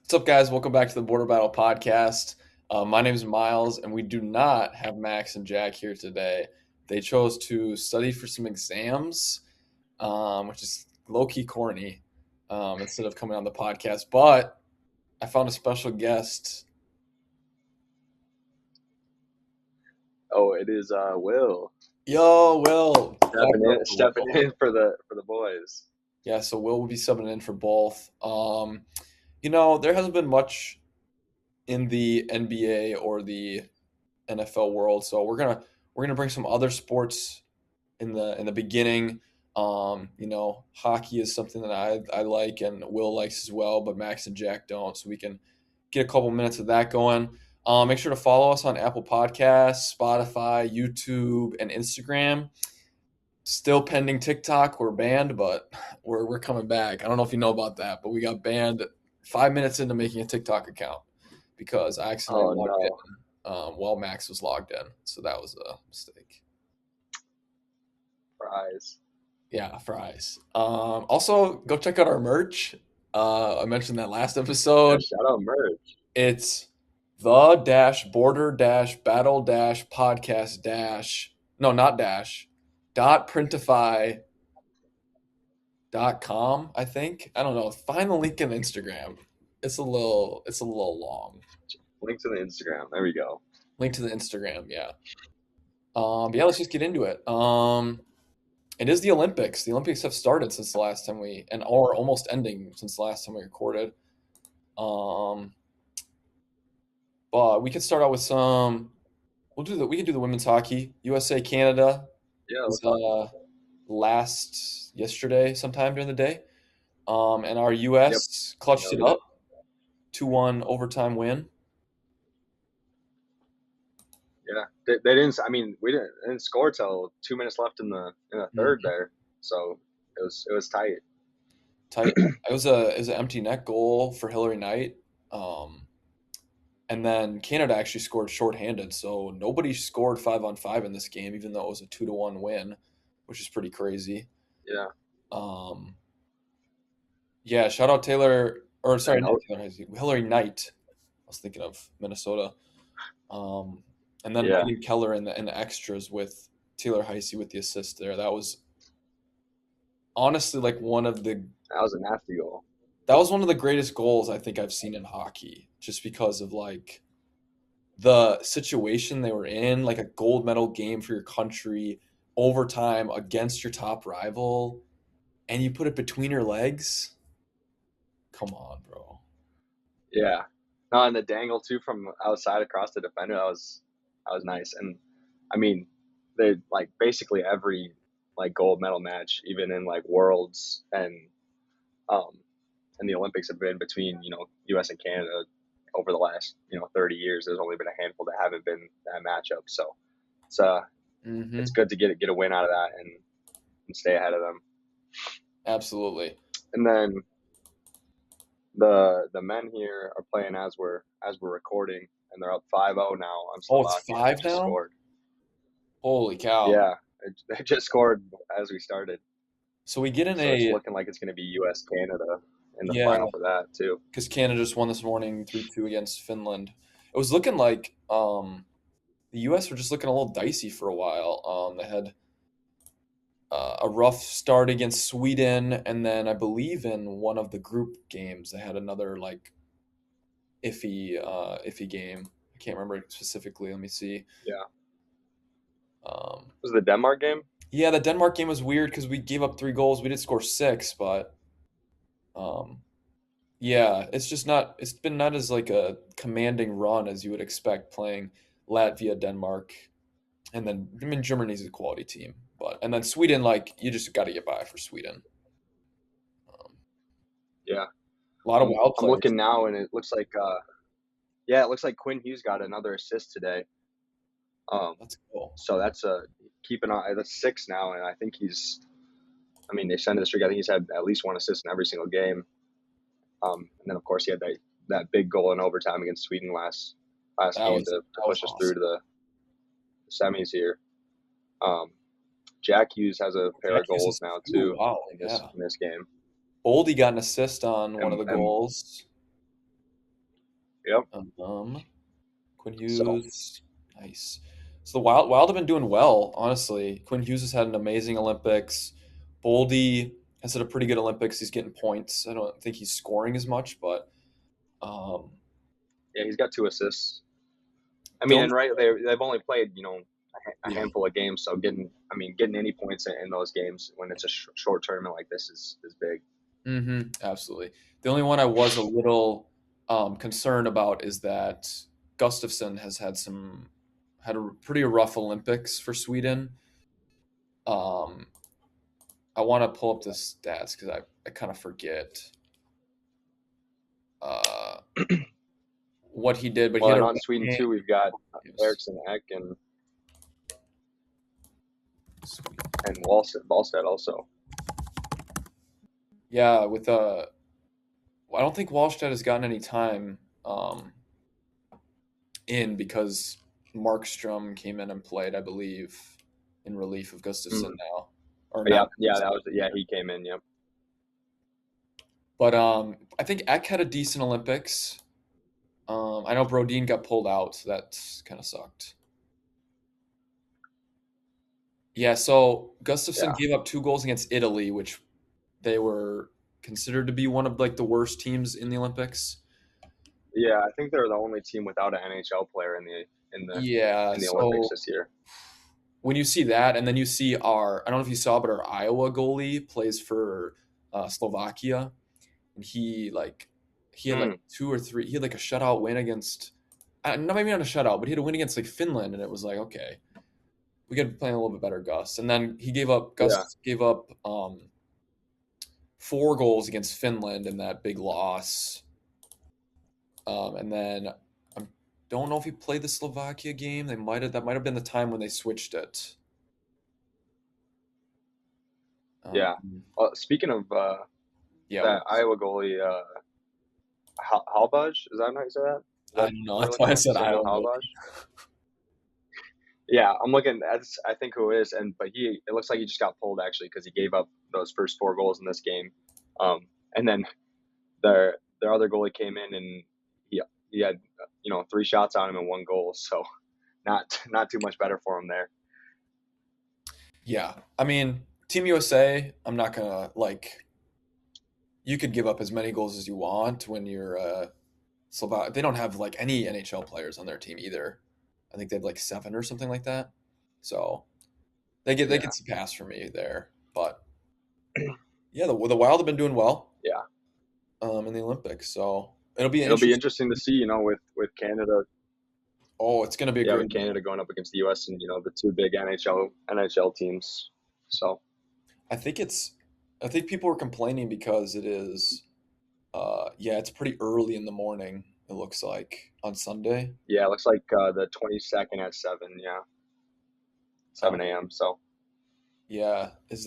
What's up, guys? Welcome back to the Border Battle podcast. My name is Miles, and we do not have Max and Jack here today. They chose to study for some exams, which is low key corny, instead of coming on the podcast. But I found a special guest. Oh, it is Will Yo, Will. Clap it up for stepping Will. in for the boys. Yeah, so Will will be subbing in for both. There hasn't been much in the NBA or the NFL world, so we're gonna bring some other sports in the beginning. Hockey is something that I like and Will likes as well, but Max and Jack don't. So we can get a couple minutes of that going. Make sure to follow us on Apple Podcasts, Spotify, YouTube, and Instagram. Still pending TikTok. We're banned, but we're coming back. I don't know if you know about that, but we got banned 5 minutes into making a TikTok account because I accidentally Oh logged in no, while Max was logged in. So that was a mistake. fries. Yeah, fries. Also, go check out our merch. I mentioned that last episode. Yeah, shout out merch. It's the dash border dash battle dash podcast dash no, not dash dot printify.com. I think. I don't know. Find the link in Instagram. It's a little long. Link to the Instagram. There we go. Link to the Instagram. Yeah. Yeah. Let's just get into it. It is the Olympics. The Olympics have started since the last time or almost ending since the last time we recorded. Um, but we could start out with some. We can do the women's hockey. USA Canada Yeah, was last yesterday, sometime during the day. And our yep. US clutched it Noted. up, 2-1 overtime win. Yeah, they didn't. I mean, we didn't score till 2 minutes left in the third Mhm. there, so it was tight. Tight. It was an empty net goal for Hillary Knight. Um, And then Canada actually scored shorthanded, so nobody scored 5-on-5 in this game, even though it was a 2-1 win, which is pretty crazy. Yeah, Um, yeah, shout out Taylor, or I sorry, not know. Taylor Heisey, Hillary Knight. I was thinking of Minnesota. Um, and then Yeah, Megan Keller in the extras with Taylor Heisey with the assist there. That was honestly like that was a nasty goal. that was one of the greatest goals I think I've seen in hockey, just because of like the situation they were in, like a gold medal game for your country, overtime against your top rival, and you put it between her legs. Come on, bro. Yeah, no, and the dangle too from outside across the defender. That was nice. And I mean, they like basically every like gold medal match, even in like worlds um and the Olympics have been between U.S. and Canada over the last 30 years. There's only been a handful that haven't been that matchup. So it's uh it's Hmm. good to get a win out of that and stay ahead of them. Absolutely. And then the men here are playing as we're recording, and they're up 5-0 now on Oh, it's Slovakia. They five just now? scored. Holy cow. Yeah, they just scored as we started. So we get in So it's a, looking like it's going to be U.S. Canada in the yeah, final for that too. because Canada just won this morning 3-2 against Finland. It was looking like the US were just looking a little dicey for a while. They had a rough start against Sweden, and then I believe in one of the group games they had another like iffy game. I can't remember specifically. Let me see. Yeah, Um, was it the Denmark game? yeah, the Denmark game was weird because we gave up 3 goals. We did score six, but um, yeah, it's just not. It's been not as like a commanding run as you would expect playing Latvia, Denmark, and then I mean Germany's a quality team, but and then Sweden, like you just got to get by for Sweden. Yeah, A lot of I'm wild I'm players. looking now, and it looks like yeah, it looks like Quinn Hughes got another assist today. Um, That's cool. so that's keep an eye. That's six now, and I think he's. I mean, they send the streak. I think he's had at least one assist in every single game. And then of course he had that big goal in overtime against Sweden last That game was to that was push us through awesome. to the semis here. Um, Jack Hughes has a pair Jack of Hughes goals is now ooh, too wow, in this yeah. in this game. Boldy got an assist on one of the And goals. Yep. Quinn So Hughes, nice. So the Wild have been doing well, honestly. Quinn Hughes has had an amazing Olympics. Boldy has had a pretty good Olympics. He's getting points. I don't think he's scoring as much, but um, yeah, he's got 2 assists. I the mean, only and right, they've only played a yeah, handful of games, so getting any points in those games when it's a short tournament like this is big. absolutely. The only one I was a little concerned about is that Gustafsson has had a pretty rough Olympics for Sweden. Um, I want to pull up the stats because I kind of forget uh, what he did, but he Well, had and a on Sweden too, we've got games. Eriksson Ek Sweet. and Wallstead also. Yeah, with I don't think Wallstedt has gotten any time in because Markstrom came in and played, I believe, in relief of Gustafsson Mm. now, or Yeah, not. yeah, that was yeah. He came in. Yep. But I think Eck had a decent Olympics. I know Brodin got pulled out, so that kind of sucked. Yeah, so Gustafsson Yeah, gave up 2 goals against Italy, which they were considered to be one of like the worst teams in the Olympics. yeah. I think they're the only team without an NHL player Yeah, in the Olympics so this year. when you see that, and then you see I don't know if you saw, but our Iowa goalie plays for Slovakia, and he had like Mm. 2 or 3, he had like a shutout win against, not maybe not a shutout, but he had a win against like Finland, and it was like, okay, we got to be playing a little bit better, Gus. And then Yeah, Gus gave up 4 goals against Finland in that big loss. And then I don't know if he played the Slovakia game. That might have been the time when they switched it. yeah. Um, Speaking of yeah, that Iowa goalie, Halbaj, is that how you say that? Is I that don't know. who you're That's why looking I at? said Samuel Iowa. Halbaj? Yeah, I'm looking. That's I think who it is, but it looks like he just got pulled actually because he gave up those first 4 goals in this game, and then their other goalie came in and he had 3 shots on him and 1 goal, so not too much better for him there. Yeah, I mean, Team USA. I'm not gonna like. You could give up as many goals as you want when you're Slovak. They don't have like any NHL players on their team either. I think they have like 7 or something like that. So they Yeah, get some pass for me there. But yeah, the Wild have been doing well yeah. in the Olympics, so it'll be It'll be interesting. interesting to see, with Canada, Oh, it's going to be a yeah, great with game. Canada going up against the U.S. and the two big NHL teams. So I think I think people are complaining because it is yeah, it's pretty early in the morning, it looks like on Sunday. yeah, it looks like the 22nd at 7, yeah, Um, 7 a.m. So yeah, is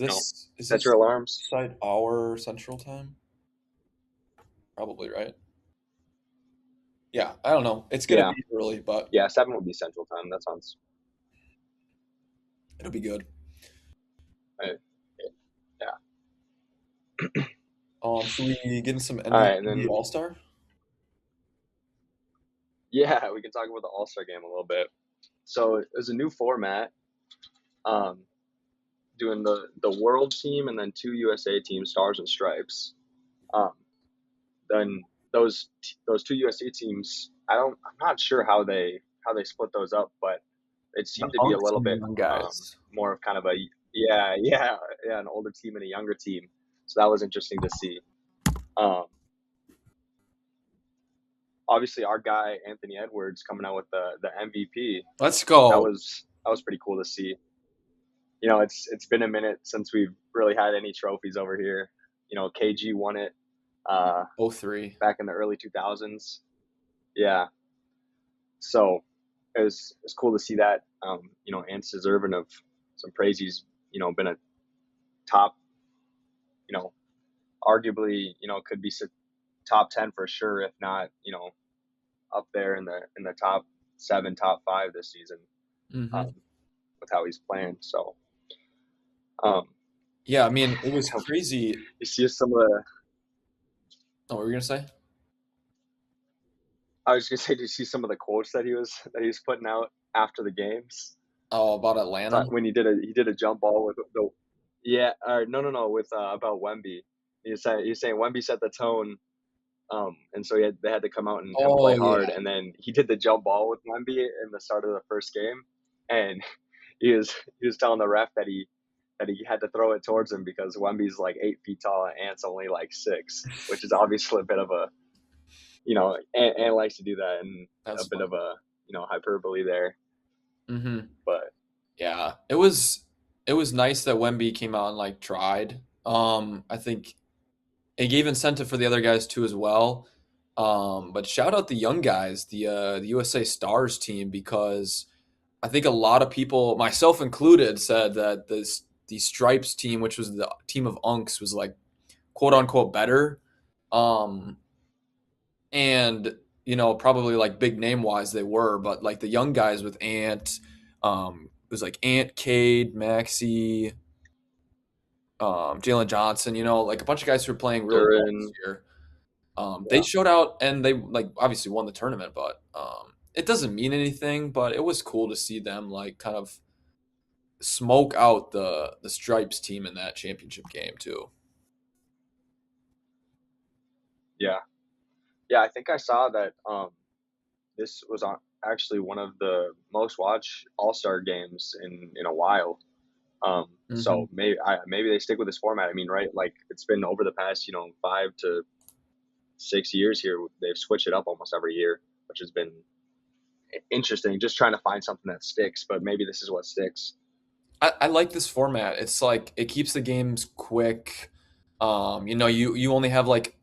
set your this alarms. side our central time? Probably, right? Yeah, I don't know. It's gonna Yeah, be early, but yeah, 7 would be Central Time. That sounds it'll be good. right. Yeah. Should we get in some All right, and MVP then All Star? yeah, we can talk about the All Star game a little bit. So there's a new format, um, doing the World Team and then 2 USA teams, Stars and Stripes. Um, then those 2 USA teams, I'm not sure how they split those up, but it The seemed to be a hunks little and the bit young guys. more of kind of a yeah, an older team and a younger team. So that was interesting to see. Um, Obviously, our guy Anthony Edwards coming out with the MVP. Let's That go. was pretty cool to see. It's been a minute since we've really had any trophies over here. KG won it uh, Oh, three. back in the early 2000s. Yeah, so it's cool to see that. Ant's deserving of some praise. He's been a top, you know, arguably could be top 10 for sure, if not up there in the top 7, top 5 this season, Hmm. um, with how he's playing. So um, Yeah, I mean, it was crazy. you see some of the Oh, what were you gonna say? I was gonna say, did you see some of the quotes that he was putting out after the games? Oh, about Atlanta? When he did a jump ball with the yeah, or no, with about Wemby. He's saying Wemby set the tone, and so they had to come out and play Oh hard. yeah. And then he did the jump ball with Wemby in the start of the first game, and he was telling the ref that he had to throw it towards him because Wemby's like 8 feet tall and Ant's only like 6, which is obviously a bit of a Ant likes to do that and a That's bit funny. of a hyperbole there, Hmm. but Yeah, it was nice that Wemby came out and like tried. I think it gave incentive for the other guys too as well. But shout out the young guys, the USA Stars team, because I think a lot of people, myself included, said that the Stripes team, which was the team of Unks, was like quote unquote better. Um, and probably like big name wise they were, but like the young guys with Ant, it was like Ant, Cade, Maxi, Jalen Johnson, like a bunch of guys who were playing really well this Duran, year. They yeah, showed out and they like obviously won the tournament, but it doesn't mean anything. But it was cool to see them like kind of smoke out the Stripes team in that championship game too. yeah, yeah. I think I saw that this was on actually one of the most watched All Star games in a while. Hmm. So maybe they stick with this format. I mean, right? Like it's been over the past 5 to 6 years here. They've switched it up almost every year, which has been interesting. Just trying to find something that sticks, but maybe this is what sticks. I like this format. It's like it keeps the games quick. You only have like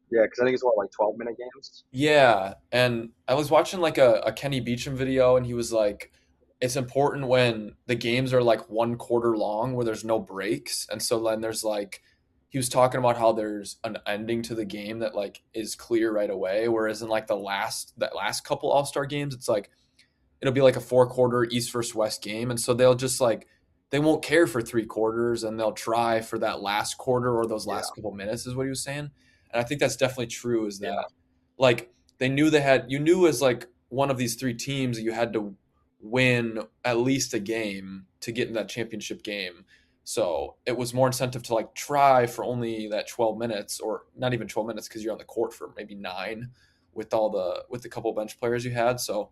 Yeah, because I think it's what, like 12-minute games. yeah, and I was watching like a Kenny Beecham video, and he was like, it's important when the games are like 1 quarter long where there's no breaks. And so then there's like, he was talking about how there's an ending to the game that like is clear right away. Whereas in like that last couple All-Star games, it's like, it'll be like a 4 quarter East versus West game. And so they'll just like, they won't care for 3 quarters and they'll try for that last quarter or those Yeah, last couple minutes, is what he was saying. And I think that's definitely true, is yeah, that like you knew as like one of these three teams that you had to win at least a game to get in that championship game. So it was more incentive to like try for only that 12 minutes, or not even 12 minutes because you're on the court for maybe 9 with the couple bench players you had. So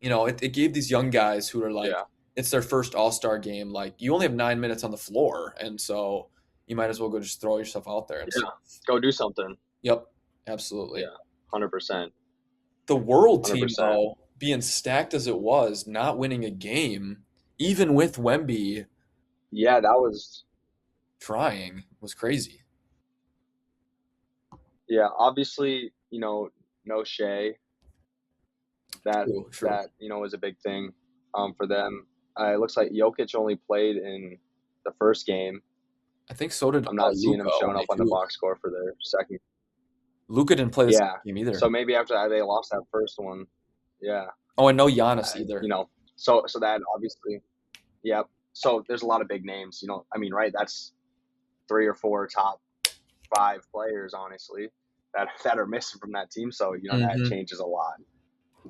it gave these young guys who are like, yeah, it's their first all-star game, like you only have 9 minutes on the floor, and so you might as well go just throw yourself out there and yeah. see. Go do something. Yep, absolutely. Yeah, 100%, The world hundred team, percent. though, being stacked as it was, not winning a game, even with Wemby Yeah, that was trying, was crazy. yeah. Obviously, no Shea. That True, true. was a big thing for them. It looks like Jokic only played in the first game. I think so did I'm not seeing Luca him showing only up on the too. box score for their second. Luca didn't play the second Yeah, game either. so maybe after that they lost that first one. Yeah, Oh, and no Giannis uh, either. so that obviously, yeah. So there's a lot of big names. I mean, right? That's 3 or 4 top 5 players, honestly, that are missing from that team. So that Hmm. changes a lot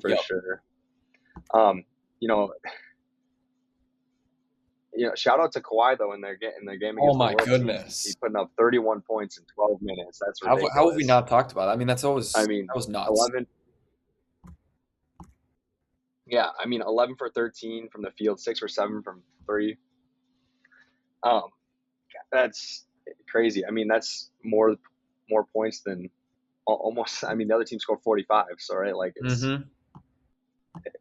for Yep. sure. Um, you know, shout out to Kawhi though in their game Oh against the my world team. He goodness. putting up 31 points in 12 minutes. That's How have we ridiculous. not talked about it? I mean, I that mean, was nuts. 11. Yeah, I mean, 11 for 13 from the field, 6 for 7 from three. Um, that's crazy. I mean, that's more points than almost. I mean, the other team scored 45. So right, like Hmm.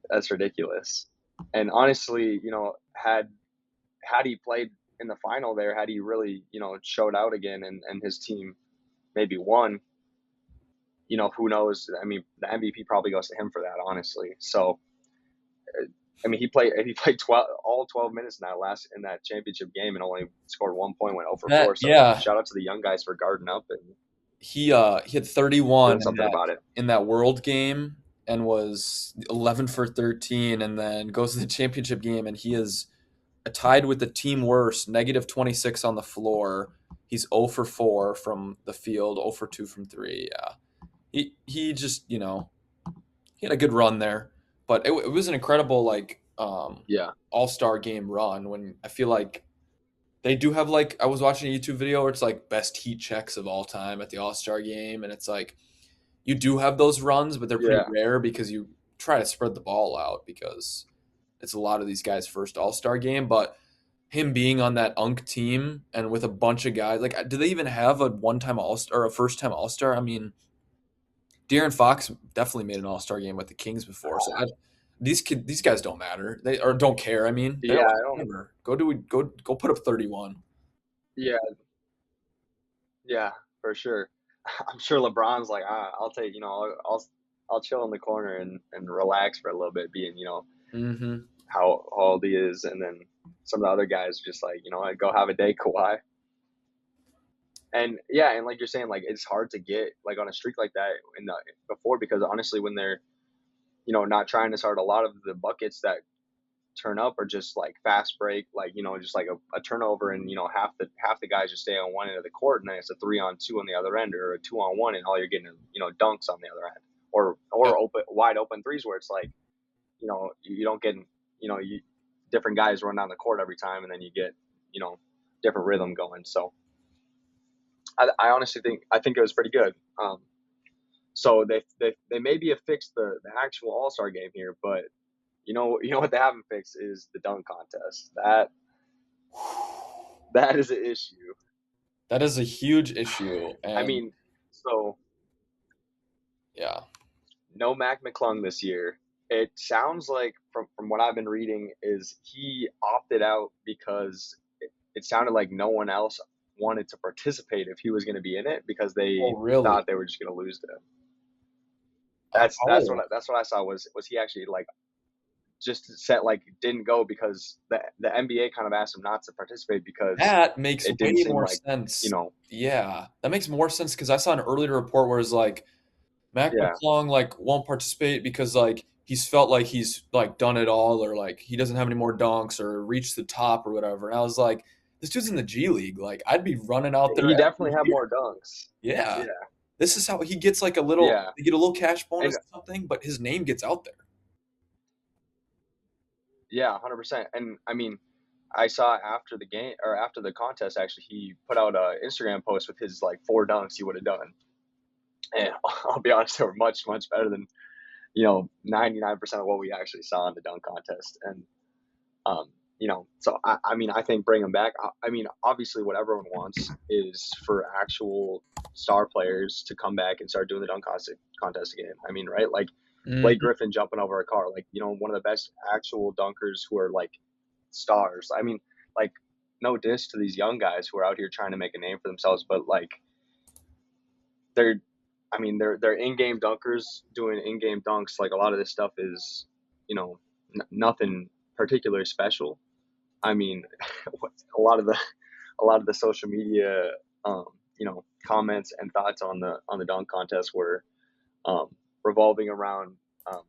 that's ridiculous. And honestly, had he played in the final there, had he really showed out again and his team maybe won, who knows? I mean, the MVP probably goes to him for that, honestly. So I mean, he played 12 minutes in that championship game and only scored 1 point, went 0 for That 4. So yeah, shout out to the young guys for guarding up and he had 31 doing something about it. in that world game and was 11 for 13, and then goes to the championship game and he is tied with the team worst, negative 26 on the floor. He's 0 for 4 from the field, 0 for 2 from 3. Yeah. He just, he had a good run there, but it was an incredible like Yeah. all-star game run when I feel like they do have like I was watching a YouTube video where it's like best heat checks of all time at the all-star game, and it's like you do have those runs, but they're pretty Yeah. rare because you try to spread the ball out because it's a lot of these guys' first all-star game, but him being on that UNC team and with a bunch of guys, like, do they even have a one-time all-star or a first-time all-star? I mean, De'Aaron Fox definitely made an all-star game with the Kings before, so these guys don't matter. They or don't care. I mean, they're Yeah, like, I don't. whatever. Go put up 31. Yeah, yeah, for sure. I'm sure LeBron's like, I'll take, I'll chill in the corner and relax for a little bit, being, Mm-hmm. how old he is, and then some of the other guys are just like, go have a day, Kawhi. And yeah, and like you're saying, like it's hard to get like on a streak like that in the before because honestly, when they're not trying to start a lot of the buckets that turn up are just like fast break, like just like a turnover, and half the guys just stay on one end of the court, and then it's a 3-on-2 on the other end, or a 2-on-1, and all you're getting dunks on the other end, or Yep. open wide open threes where it's like you don't get different guys run down the court every time, and then you get different rhythm going. So I honestly think it was pretty good. So they maybe have fixed the actual All Star game here, but you know what they haven't fixed is the dunk contest. That is an issue. That is a huge issue, I and mean, so yeah, no Mac McClung this year. It sounds like from what I've been reading is he opted out because it sounded like no one else wanted to participate if he was going to be in it because oh they really? thought they were just going to lose to him. Oh, That's what I saw was he actually like just said like didn't go because the NBA kind of asked him not to participate because that makes it way didn't seem more like you sense. know Yeah, that makes more sense because I saw an earlier report where it's like Mac yeah McClung like won't participate because like he's felt like he's like done it all or like he doesn't have any more dunks or reached the top or whatever. And I was like, this dude's in the G League. Like I'd be running out there he every definitely had year. more dunks. Yeah. Yeah, This is how he gets like a little yeah, they get a little cash and bonus or something, but his name gets out there. yeah, 100%. And I mean, I saw after the game or after the contest, actually, he put out a Instagram post with his like 4 dunks he would have done, and I'll be honest, they were much much better than 99% of what we actually saw in the dunk contest. And so I mean, I think bring him back. I mean, obviously, what everyone wants is for actual star players to come back and start doing the contest again. I mean, right? Like Blake Mhm. Griffin jumping over a car, like one of the best actual dunkers who are like stars. I mean, like no diss to these young guys who are out here trying to make a name for themselves, but like they're, I mean, they're in-game dunkers doing in-game dunks. Like a lot of this stuff is, nothing particularly special. I mean, a lot of the social media, um, comments and thoughts on the dunk contest were um, revolving around, um,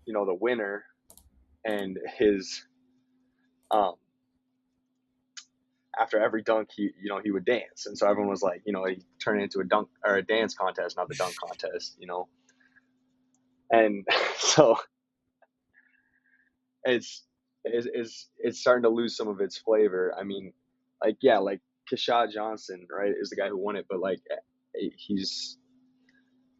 the winner and his um, after every dunk he would dance, and so everyone was like he turned it into a dunk or a dance contest, not the dunk contest. And so it's starting to lose some of its flavor. I mean, like yeah, like Kashad Johnson, right, is the guy who won it, but like he's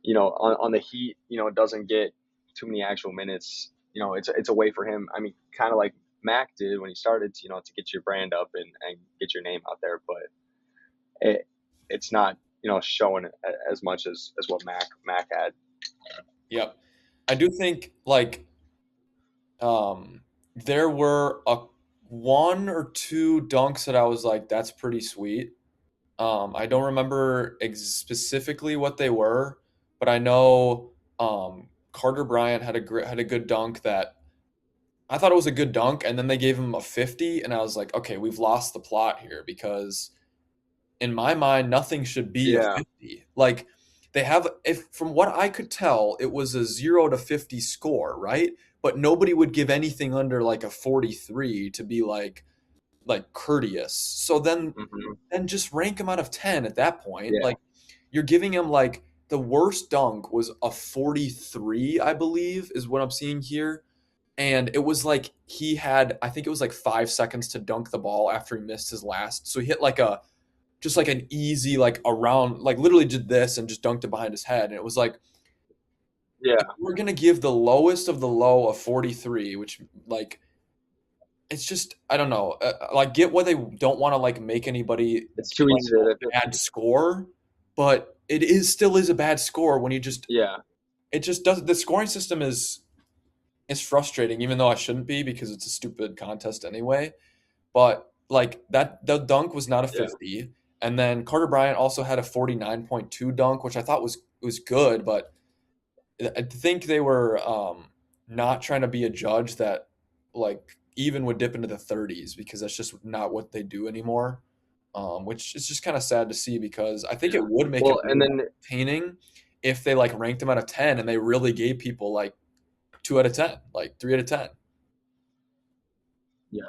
on the Heat, doesn't get too many actual minutes. It's a way for him. I mean, kind of like Mac did when he started, to get your brand up and get your name out there. But it's not, showing as much as what Mac had. Yep. I do think like there were a one or two dunks that I was like, that's pretty sweet. I don't remember specifically what they were, but I know Carter Bryant had a good dunk that I thought it was a good dunk, and then they gave him a 50, and I was like, okay, we've lost the plot here because in my mind, nothing should be a Yeah, 50. Like they have, if from what I could tell, it was a 0 to 50 score, right? But nobody would give anything under like a 43 to be like courteous. So then hmm just rank him out of 10 at that point. yeah, Like you're giving him like the worst dunk was a 43, I believe, is what I'm seeing here. And it was like he had, I think it was like 5 seconds to dunk the ball after he missed his last. So he hit like a, just like an easy, like around, like literally did this and just dunked it behind his head. And it was like, Yeah, we're going to give the lowest of the low a 43, which like, it's just, I don't know. Like, get why they don't want to like make anybody it's give too like easy to a bad 50. score, but it is still is a bad score when you just, Yeah, it just doesn't, the scoring system is frustrating, even though I shouldn't be because it's a stupid contest anyway. But like that, the dunk was not a yeah, 50, and then Carter Bryant also had a 49.2 dunk, which I thought was good, but I think they were not trying to be a judge that like even would dip into the 30s because that's just not what they do anymore. Which is just kind of sad to see because I think yeah. it would make it Well, and really then entertaining if they like ranked them out of 10 and they really gave people like 2 out of 10, like 3 out of 10. yeah,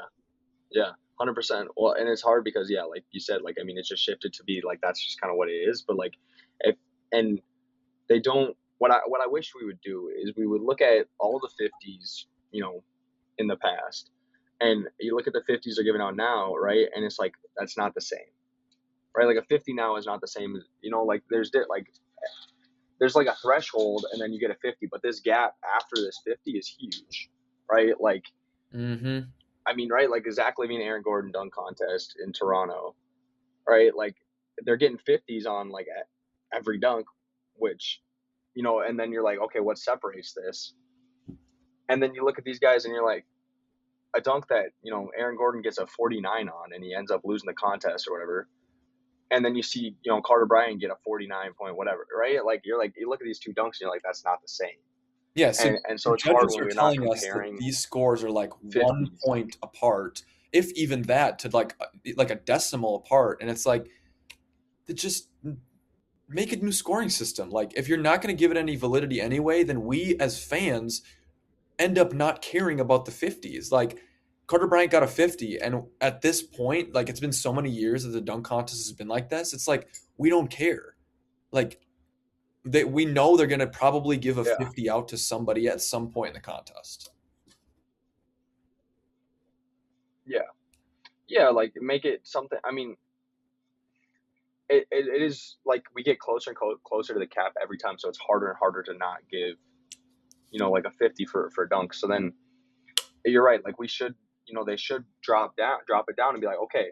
yeah, 100%. Well, and it's hard because yeah, like you said, like I mean, it's just shifted to be like that's just kind of what it is. But like, if and they don't. What I wish we would do is we would look at all the 50s, in the past, and you look at the 50s they're giving out now, right? And it's like that's not the same, right? Like a 50 now is not the same as like there's like a threshold, and then you get a 50, but this gap after this 50 is huge, right? Like Mm-hmm. I mean, right? Like Zach LaVine, Aaron Gordon dunk contest in Toronto, right? Like they're getting 50s on like every dunk, which and then you're like, okay, what separates this? And then you look at these guys and you're like, a dunk that Aaron Gordon gets a 49 on and he ends up losing the contest or whatever. And then you see Carter Bryant get a 49 point whatever, right? Like you're like you look at these two dunks and you're like that's not the same. Yeah, so And the so it's hard judges when are we're not telling us that comparing these scores are like 50s. 1 point apart, if even that, to like a decimal apart, and it's like to just make a new scoring system. Like if you're not going to give it any validity anyway, then we as fans end up not caring about the 50s. Like Carter Bryant got a 50, and at this point, like it's been so many years that the dunk contest has been like this. It's like we don't care. Like we know they're going to probably give a Yeah, 50 out to somebody at some point in the contest. yeah, yeah. Like make it something. I mean, it is like we get closer and closer to the cap every time, so it's harder and harder to not give like a 50 for dunk. So then you're right. Like we should, they should drop it down and be like, okay,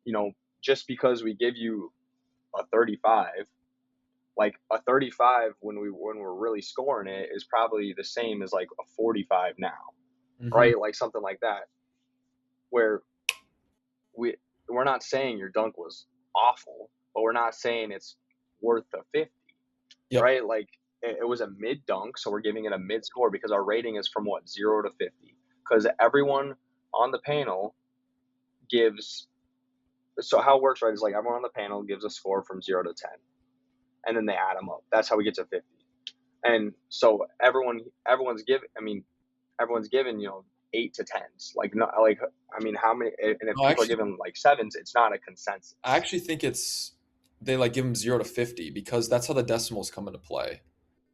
you know, just because we give you a 35, like a 35 when we're really scoring it is probably the same as like a 45 now, Hmm. right? Like something like that, where we we're not saying your dunk was awful, but we're not saying it's worth a 50, Yep. right? Like it was a mid dunk, so we're giving it a mid score because our rating is from what 0 to 50. Because everyone on the panel gives. So how it works, right, is like everyone on the panel gives a score from 0 to 10, and then they add them up. That's how we get to 50. And so everyone's given. I mean, everyone's given 8 to 10s. Like not like I mean, how many? And if No, people are given like sevens, it's not a I consensus. actually think it's they like give them 0 to 50 because that's how the decimals come into play.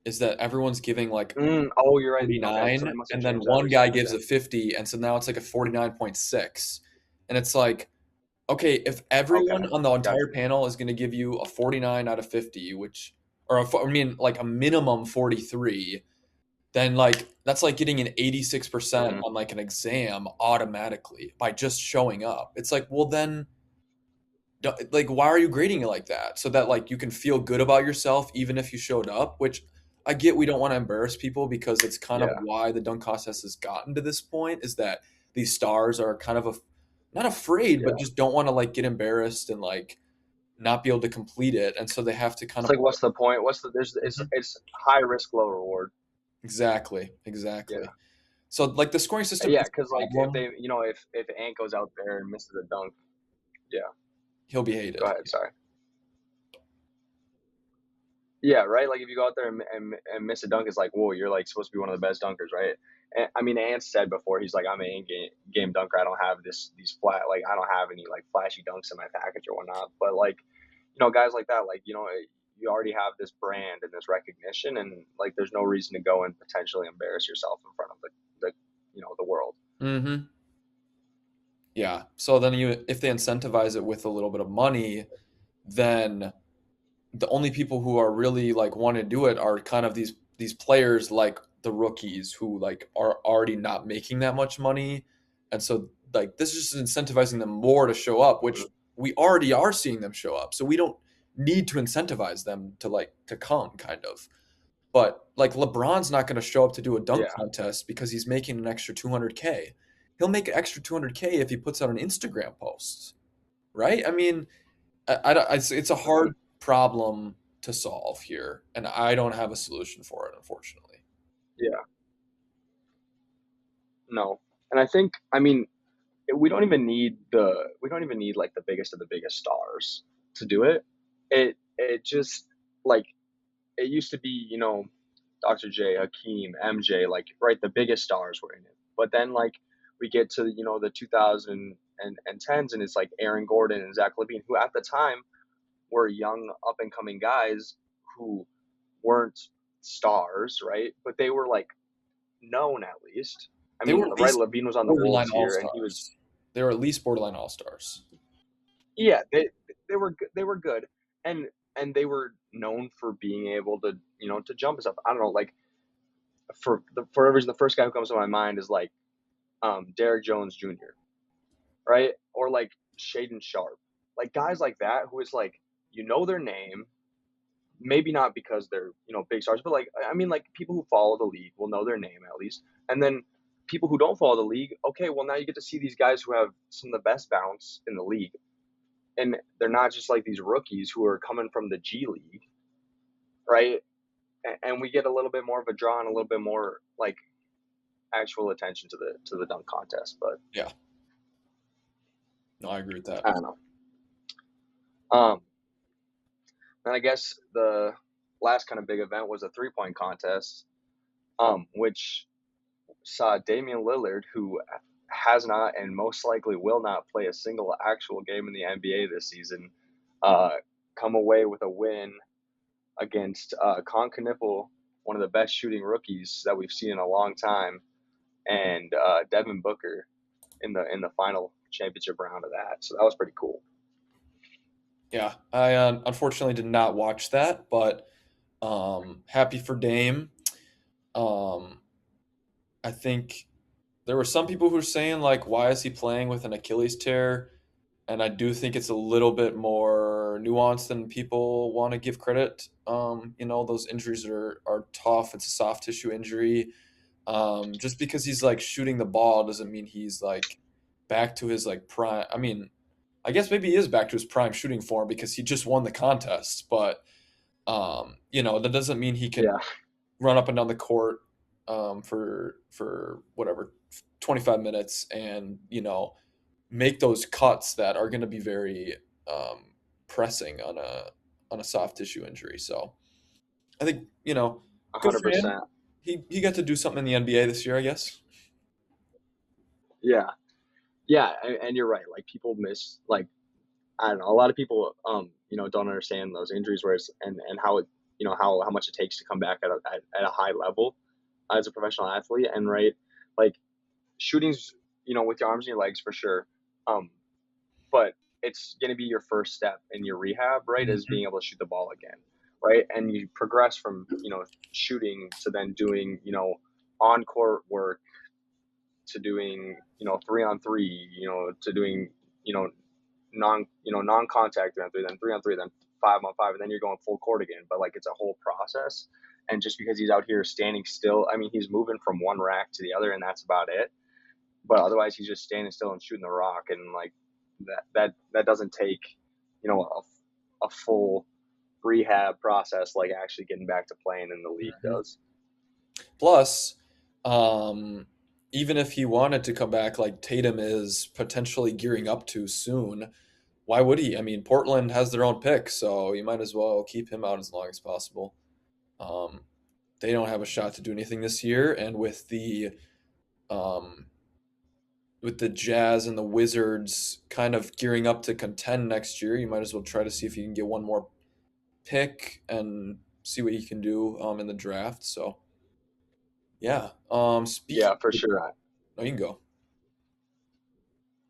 Is that everyone's giving like Oh, you're right. Okay, so they 49, must have and then changed that one guy recently. gives Okay. a 50, and so now it's like a 49.6, and it's like, okay, if Okay. everyone on the Got entire you. panel is going to give you a 49 out of 50, which, or I mean, like a minimum 43, then like that's like getting an 86% Mm-hmm. on like an exam automatically by just showing up. It's like, well, then, like, why are you grading it like that? So that like you can feel good about yourself even if you showed up, which I get we don't want to embarrass people because it's kind of Yeah. why the dunk contest has gotten to this point is that these stars are kind of not afraid, but Yeah. just don't want to like get embarrassed and like not be able to complete it, and so they have to kind It's of like, what's the point? What's the there's Mhm. it's high risk, low reward. Exactly, Yeah. exactly. So like the scoring system Yeah, is because a like if problem. they if Ant goes out there and misses a dunk, yeah. He'll be Go hated. ahead. Sorry. Yeah, right. Like if you go out there and miss a dunk, it's like, whoa, you're like supposed to be one of the best dunkers, right? And, I mean, Ant said before, he's like, I'm an in game dunker. I don't have these flat I don't have any like flashy dunks in my package or whatnot. But like, guys like that, like you already have this brand and this recognition, and like there's no reason to go and potentially embarrass yourself in front of the the world. Mm-hmm. Yeah. So then if they incentivize it with a little bit of money, then the only people who are really like want to do it are kind of these players like the rookies who like are already not making that much money, and so like this is just incentivizing them more to show up, which Mhm. we already are seeing them show up, so we don't need to incentivize them to like to come kind of. But like LeBron's not going to show up to do a dunk Yeah, contest because he's making an extra 200K. He'll make an extra 200K if he puts out an Instagram post, right? I mean, it's a hmm hard problem to solve here, and I don't have a solution for it, unfortunately. yeah, no, and I think I mean we don't even need like the biggest of the biggest stars to do it. It just like it used to be, Dr. J, Hakeem, MJ, like right, the biggest stars were in it. But then like we get to the 2010s, and it's like Aaron Gordon and Zach Levine, who at the time were young up and coming guys who weren't stars, right? But they were like known at least. I They were mean, at right? least Levine was on the borderline Wolves all here, and he was stars. They were at least borderline all stars. yeah, they were good, and they were known for being able to to jump and stuff. I don't know, like for whatever reason, the first guy who comes to my mind is like Derek Jones Jr., right? Or like Shaden Sharp, like guys like that who is like their name, maybe not because they're big stars, but like I mean like people who follow the league will know their name at least, and then people who don't follow the league, okay, well now you get to see these guys who have some of the best bounce in the league, and they're not just like these rookies who are coming from the G League, right? And we get a little bit more of a draw and a little bit more like actual attention to the dunk contest. But Yeah, no, I agree with that. I don't know. Um, and I guess the last kind of big event was a 3-point contest, which saw Damian Lillard, who has not and most likely will not play a single actual game in the NBA this season, uh, come away with a win against Con Knipple, one of the best shooting rookies that we've seen in a long time, and Devin Booker in the final championship round of that. So that was pretty cool. Yeah, I unfortunately did not watch that, but happy for Dame. Um, I think there were some people who were saying like, why is he playing with an Achilles tear? And I do think it's a little bit more nuanced than people want to give credit. Those injuries are tough. It's a soft tissue injury. Just because he's like shooting the ball doesn't mean he's like back to his like prime. I mean, I guess maybe he is back to his prime shooting form because he just won the contest. But that doesn't mean he can Yeah, run up and down the court for whatever 25 minutes and make those cuts that are going to be very um, pressing on a soft tissue injury. So I think good for him. 100%. He got to do something in the NBA this year, I guess. Yeah, yeah, and you're right. Like people miss like I don't know. A lot of people don't understand those injuries, whereas and how it how much it takes to come back at a high level as a professional athlete, and right like shooting's with your arms and your legs for sure, um, but it's going to be your first step in your rehab, right? Is Mhm. being able to shoot the ball again, right? And you progress from shooting to then doing on court work to doing 3-on-3, to doing you know non contact 3-on-3, then 3-on-3, then 5-on-5, and then you're going full court again. But like it's a whole process. And just because he's out here standing still, I mean, he's moving from one rack to the other, and that's about it. But otherwise, he's just standing still and shooting the rock, and like that doesn't take a full rehab process like actually getting back to playing in the league Mhm. does. Plus, um, even if he wanted to come back, like Tatum is potentially gearing up to soon, why would he? I mean, Portland has their own pick, so you might as well keep him out as long as possible. Um, they don't have a shot to do anything this year, and um, with the Jazz and the Wizards kind of gearing up to contend next year, you might as well try to see if you can get one more pick and see what he can do in the draft. So yeah. Speaking Yeah, for of the sure. draft, no, you can go.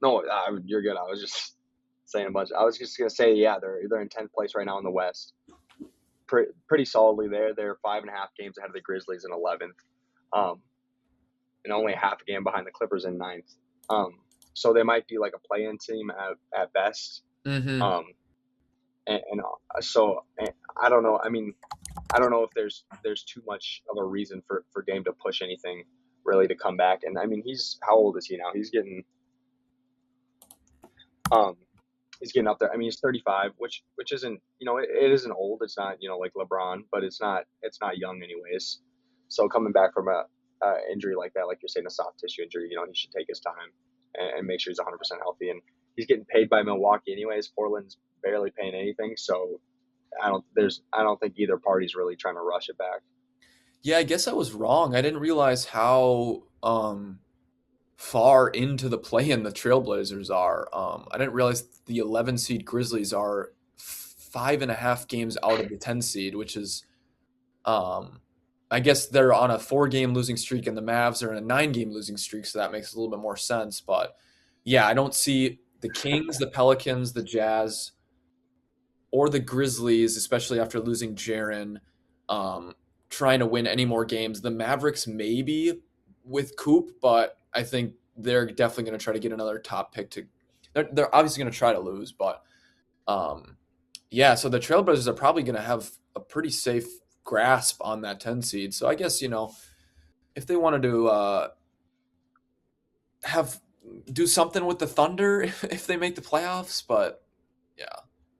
No, you're good. I was just saying a bunch. I was just gonna say, yeah, they're in 10th place right now in the West. Pretty solidly there. They're 5.5 games ahead of the Grizzlies in 11th, um, and only a half a game behind the Clippers in ninth. So they might be like a play-in team at best. Mm-hmm. Um, and I don't know. I mean, I don't know if there's too much of a reason for Dame to push anything really to come back. And I mean, he's how old is he now? Um he's getting up there. I mean, he's 35, which isn't it isn't old. It's not like LeBron, but it's not young anyways. So coming back from a injury like that, like you're saying, a soft tissue injury, he should take his time and make sure he's 100% healthy. And he's getting paid by Milwaukee anyways. Portland's barely paying anything, so I don't think either party's really trying to rush it back. Yeah, I guess I was wrong. I didn't realize how far into the play-in the Trailblazers are. I didn't realize the 11 seed Grizzlies are 5.5 games out of the 10 seed, which is, um, I guess they're on a 4-game losing streak, and the Mavs are in a 9-game losing streak, so that makes a little bit more sense. But yeah, I don't see the Kings, the Pelicans, the Jazz, or the Grizzlies, especially after losing Jaren, um, trying to win any more games. The Mavericks maybe with Coop, but I think they're definitely going to try to get another top pick to. They're obviously going to try to lose, but um, yeah. So the Trailblazers are probably going to have a pretty safe grasp on that 10 seed. So I guess if they wanted to have do something with the Thunder if they make the playoffs, but yeah,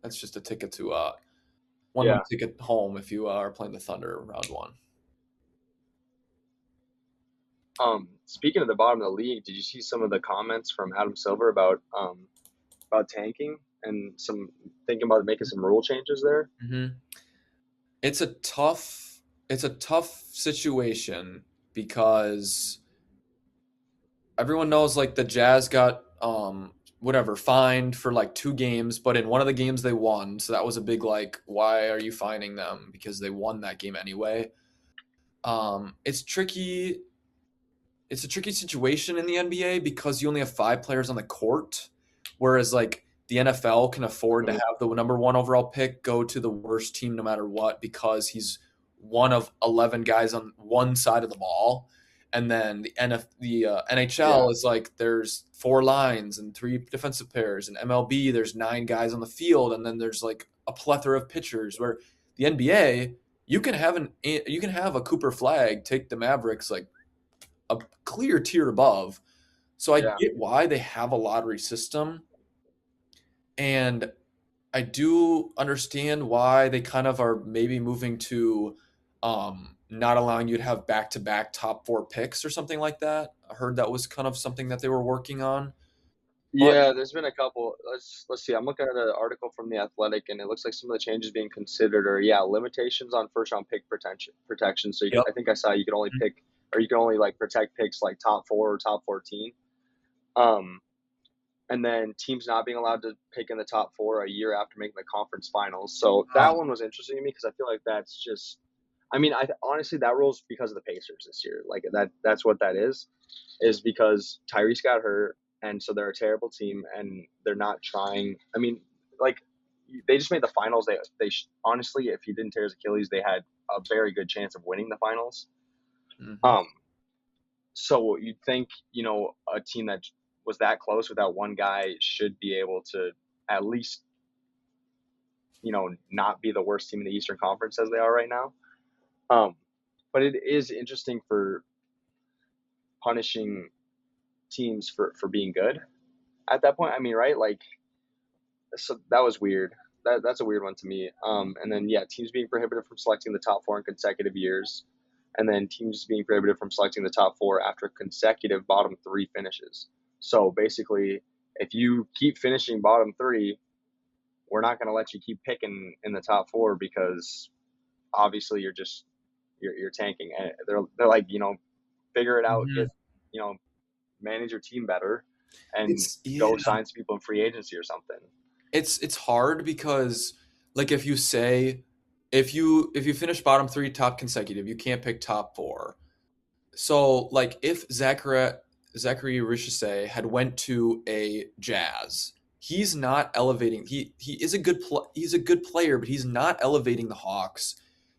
that's just a ticket to one way Yeah. ticket home if you are playing the Thunder round one. Speaking of the bottom of the league, did you see some of the comments from Adam Silver about tanking and some thinking about making some rule changes there? Hmm. It's a tough situation because everyone knows like the Jazz got whatever fined for like 2 games, but in one of the games they won, so that was a big like why are you fining them because they won that game anyway. It's tricky. It's a tricky situation in the NBA because you only have 5 players on the court, whereas like the NFL can afford to Mhm. have the number one overall pick go to the worst team no matter what because he's one of 11 guys on one side of the ball, and then the Yeah, NHL is like there's 4 lines and 3 defensive pairs, and MLB there's 9 guys on the field, and then there's like a plethora of pitchers. Where the NBA you can have a Cooper Flag take the Mavericks like a clear tier above. So I yeah, get why they have a lottery system, and I do understand why they kind of are maybe moving to not allowing you to have back-to-back top 4 picks or something like that. I heard that was kind of something that they were working on. But yeah. There's been a couple. Let's see. I'm looking at an article from the Athletic, and it looks like some of the changes being considered are limitations on first round pick protection. So yep. I think I saw you could only pick or you can only like protect picks like top four or top 14. Um, and then teams not being allowed to pick in the top four a year after making the conference finals. So that one was interesting to me because I feel like that's just. I mean, I honestly that rule's because of the Pacers this year. Like that's what that is because Tyrese got hurt, and so they're a terrible team, and they're not trying. I mean, like they just made the finals. Honestly, if he didn't tear his Achilles, they had a very good chance of winning the finals. Mm-hmm. Um, so you'd think a team that was that close with that one guy should be able to at least not be the worst team in the Eastern Conference as they are right now. Um, but it is interesting for punishing teams for being good at that point. I mean, right? Like, so that was weird. That's a weird one to me. And then yeah, teams being prohibited from selecting the top four in consecutive years, and then teams being prohibited from selecting the top four after consecutive bottom three finishes. So basically, if you keep finishing bottom three, we're not going to let you keep picking in the top four because obviously you're tanking. And they're like figure it out, Mm-hmm. get you know manage your team better, and It's yeah. go sign some people in free agency or something. It's hard because like if you say if you finish bottom three, top consecutive, you can't pick top four. So like if Zachary Richese had went to a Jazz, he's not elevating. He is a he's a good player, but he's not elevating the Hawks.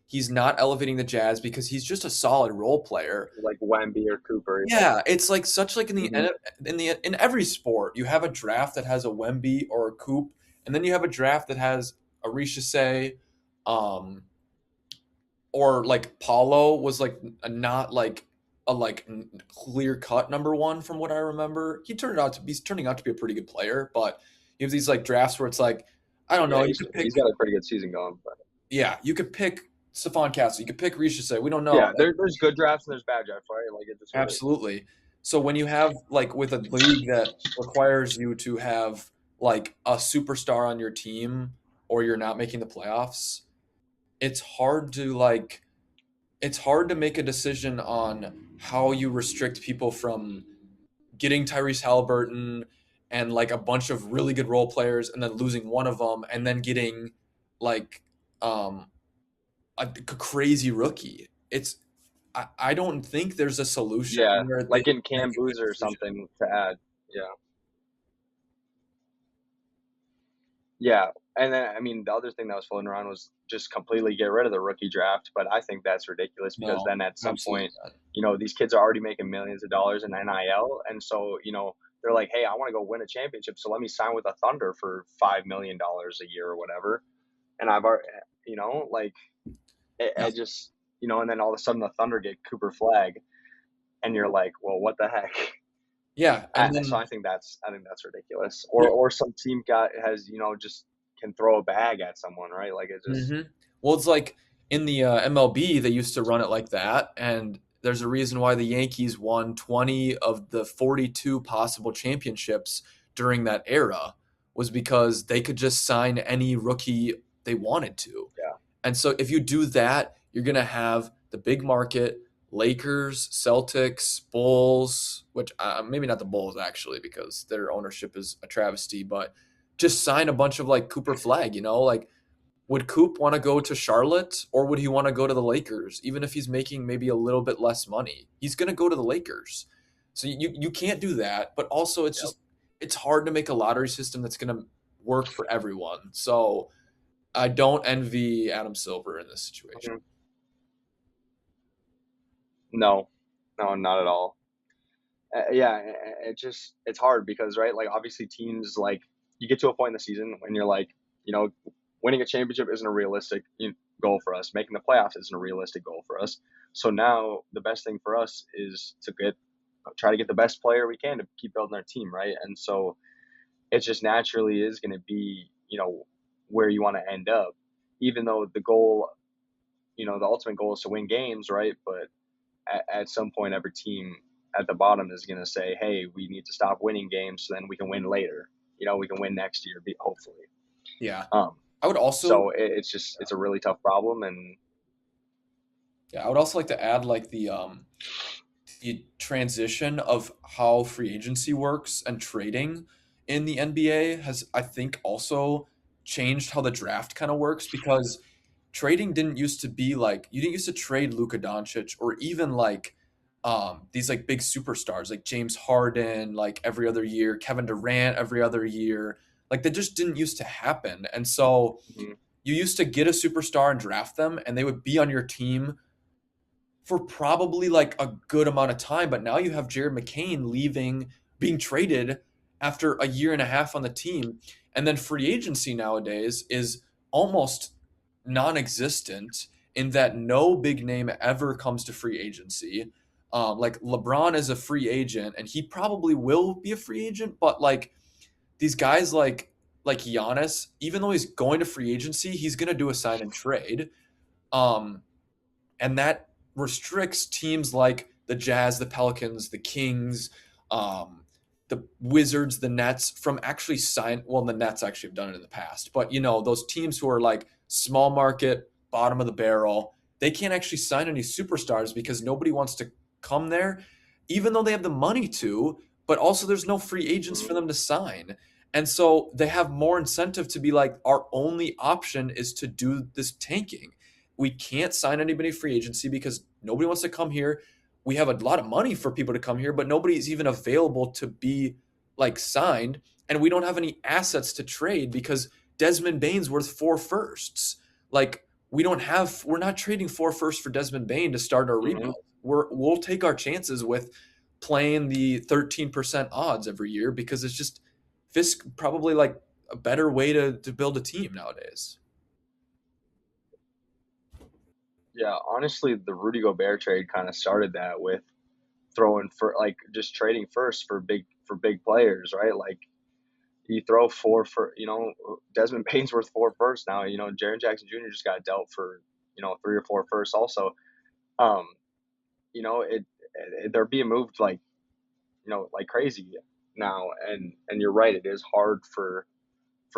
He's not elevating the Jazz because he's just a solid role player. like Wemby or Cooper. Yeah, it's like such like Hmm. in every sport, you have a draft that has a Wemby or a Coop, and then you have a draft that has a Richese, um, or like Paulo was like not like a clear cut number one from what I remember. He's turning out to be a pretty good player, but you have these like drafts where it's like I don't Yeah, know. You could he's pick got a pretty good season going. But yeah, you could pick Stephon Castle, you could pick Richese. We don't know. yeah, there's good drafts and there's bad drafts, right? Like it just really. Absolutely. So when you have like with a league that requires you to have like a superstar on your team or you're not making the playoffs, it's hard to like it's hard to make a decision on how you restrict people from getting Tyrese Halliburton and like a bunch of really good role players and then losing one of them and then getting like um a crazy rookie. I don't think there's a solution Yeah, where they like in make Cam a good Boozer or decision. something to add. Yeah. Yeah, and then I mean the other thing that was floating around was just completely get rid of the rookie draft, but I think that's ridiculous because No, then at some absolutely point, not. these kids are already making millions of dollars in NIL, and so they're like, hey, I want to go win a championship, so let me sign with the Thunder for $5 million a year or whatever, and I've already, like Yeah, I just and then all of a sudden the Thunder get Cooper Flag, and you're like, well, what the heck? yeah, and So then I think that's ridiculous. yeah, Or some team got has just can throw a bag at someone, right? Like it just hmm well, it's like in the MLB they used to run it like that, and there's a reason why the Yankees won 20 of the 42 possible championships during that era was because they could just sign any rookie they wanted to. yeah. And so if you do that, you're going to have the big market Lakers, Celtics, Bulls, which maybe not the Bulls actually because their ownership is a travesty, but just sign a bunch of like Cooper Flag, like would Coop want to go to Charlotte or would he want to go to the Lakers even if he's making maybe a little bit less money? He's going to go to the Lakers. So you can't do that, but also Yep. it's hard to make a lottery system that's going to work for everyone. So I don't envy Adam Silver in this situation. Mhm. No, no, not at all. Yeah, it's hard because right, like obviously teams like you get to a point in the season when you're like, you know, winning a championship isn't a realistic goal for us. Making the playoffs isn't a realistic goal for us. So now the best thing for us is to try to get the best player we can to keep building our team, right? And so it just naturally is going to be, where you want to end up, even though the goal, the ultimate goal is to win games, right? But at some point, every team at the bottom is going to say, hey, we need to stop winning games so then we can win later. We can win next year, hopefully. Yeah. Um, I would also so it's a really tough problem, and yeah, I would also like to add like the transition of how free agency works and trading in the NBA has I think also changed how the draft kind of works because trading didn't used to be like you didn't used to trade Luka Doncic or even like these like big superstars like James Harden like every other year, Kevin Durant every other year. Like that just didn't used to happen. And so mhm, you used to get a superstar and draft them and they would be on your team for probably like a good amount of time. But now you have Jared McCain leaving, being traded after a year and a half on the team. And then free agency nowadays is almost non existent in that no big name ever comes to free agency. Like LeBron is a free agent and he probably will be a free agent, but like these guys like Giannis, even though he's going to free agency, he's gonna do a sign and trade. Um, and that restricts teams like the Jazz, the Pelicans, the Kings, um, the Wizards, the Nets from actually sign. Well, the Nets actually have done it in the past, but those teams who are like small market, bottom of the barrel, they can't actually sign any superstars because nobody wants to come there, even though they have the money to. But also, there's no free agents mhm, for them to sign. And so they have more incentive to be like, our only option is to do this tanking. we can't sign anybody free agency because nobody wants to come here. We have a lot of money for people to come here, but nobody's even available to be like signed, and we don't have any assets to trade because Desmond Bane's worth 4 firsts. Like we're not trading 4 firsts for Desmond Bane to start our Hmm. rebuild. We'll take our chances with playing the 13% odds every year because it's just Fisk probably like a better way to build a team nowadays. Yeah, honestly, the Rudy Gobert trade kind of started that with throwing for like just trading first for big players, right? Like you throw four for Desmond Bane's worth 4 firsts now. Jaren Jackson Jr. just got dealt for 3 or 4 firsts also. Um, they're being moved like crazy now, and you're right, it is hard for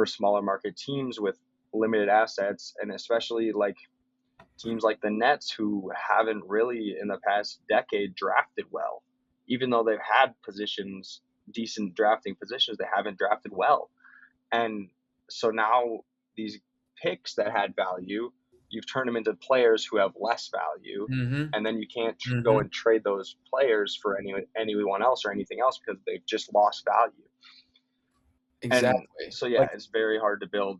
smaller market teams with limited assets, and especially like teams like the Nets who haven't really in the past decade drafted well. Even though they've had positions, decent drafting positions, they haven't drafted well. And so now these picks that had value, you've turned them into players who have less value. Mm-hmm. And then you can't go Mm-hmm. and trade those players for anyone else or anything else because they've just lost value. And Exactly. so yeah, Like it's very hard to build.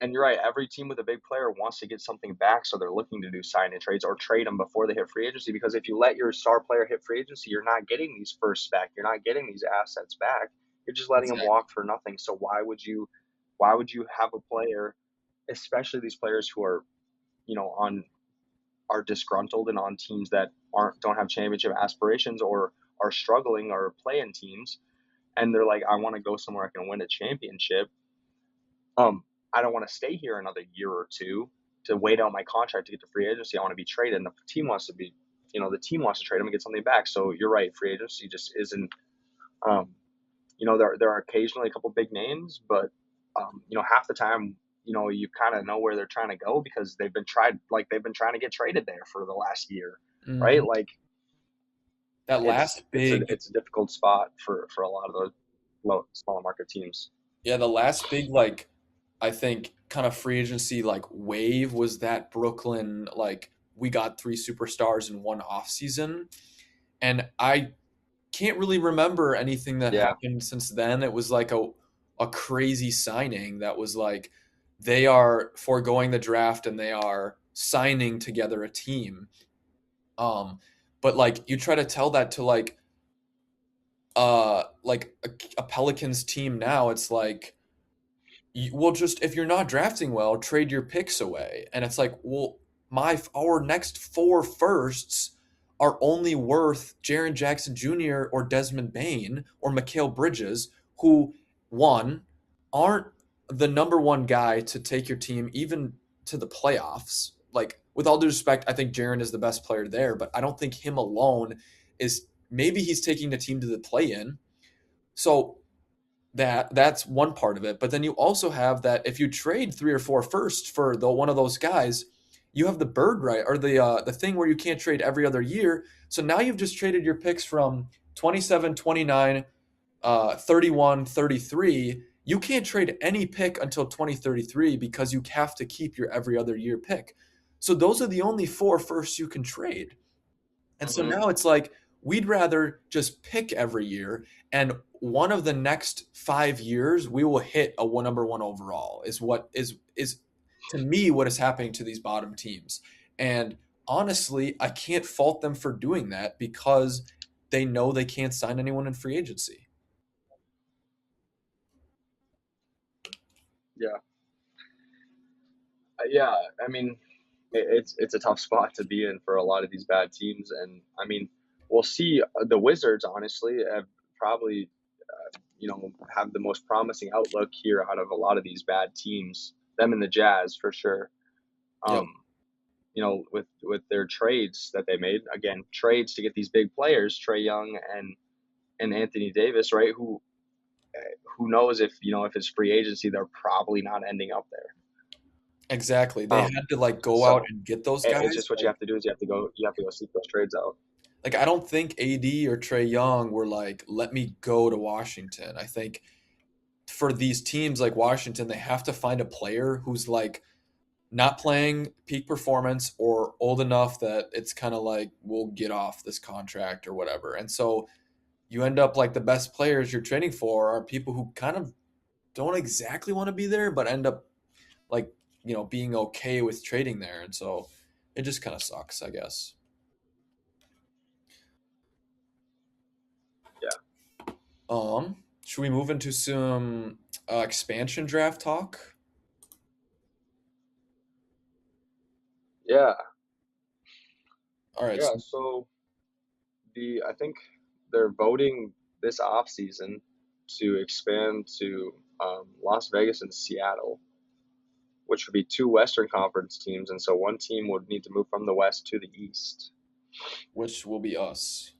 And you're right. Every team with a big player wants to get something back, so they're looking to do sign and trades or trade them before they hit free agency. Because if you let your star player hit free agency, you're not getting these firsts back. You're not getting these assets back. You're just letting them exactly. walk for nothing. So why would you have a player, especially these players who are on are disgruntled and on teams that aren't don't have championship aspirations or are struggling or playing teams, and they're like, I want to go somewhere I can win a championship. I don't want to stay here another year or two to wait out my contract to get to free agency. I want to be traded, and the team wants to trade him and get something back. So you're right, free agency just isn't. Um, there are occasionally a couple big names, but half the time, you kind of know where they're trying to go because they've been trying to get traded there for the last year, right? Mm-hmm. Like That it's last it's a big, it's a difficult spot for a lot of those smaller market teams. yeah, the last big like I think kind of free agency like wave was that Brooklyn like we got 3 superstars in one off season, and I can't really remember anything that Yeah. happened since then. It was like a crazy signing that was like they are foregoing the draft and they are signing together a team. Um, but like you try to tell that to like a Pelicans team now, it's like well, just if you're not drafting well, trade your picks away. And it's like, well, our next 4 firsts are only worth Jaren Jackson Jr. or Desmond Bain or Mikal Bridges, who one aren't the number one guy to take your team even to the playoffs. Like, with all due respect, I think Jaren is the best player there, but I don't think him alone is. Maybe he's taking the team to the play-in. So that's one part of it. But then you also have that if you trade 3 or 4 firsts for the one of those guys, you have the bird right or the thing where you can't trade every other year. So now you've just traded your picks from 27, 29, 31, 33. You can't trade any pick until 2033 because you have to keep your every other year pick. So those are the only 4 firsts you can trade. And so Hmm. now it's like we'd rather just pick every year, and one of the next 5 years we will hit a number one overall is what is to me what is happening to these bottom teams. And honestly, I can't fault them for doing that because they know they can't sign anyone in free agency. Yeah. Yeah. I mean, it's a tough spot to be in for a lot of these bad teams, and I mean, we'll see. The Wizards, honestly, have probably have the most promising outlook here out of a lot of these bad teams. Them and the Jazz for sure. Yep. Um, with their trades that they made, again, trades to get these big players, Trey Young and Anthony Davis, right? Who knows if it's free agency, they're probably not ending up there. Exactly. They Um, had to like go out so and get those it's guys. just what you have to do is you have to go seek those trades out. Like I don't think AD or Trey Young were like, let me go to Washington. I think for these teams like Washington, they have to find a player who's like not playing peak performance or old enough that it's kind of like we'll get off this contract or whatever. And so you end up like the best players you're trading for are people who kind of don't exactly want to be there, but end up like, being okay with trading there. And so it just kind of sucks, I guess. Yeah. Should we move into some expansion draft talk? Yeah. All right. Yeah. So I think they're voting this off season to expand to Las Vegas and Seattle, which would be two Western Conference teams, and so one team would need to move from the West to the East. Which will be us.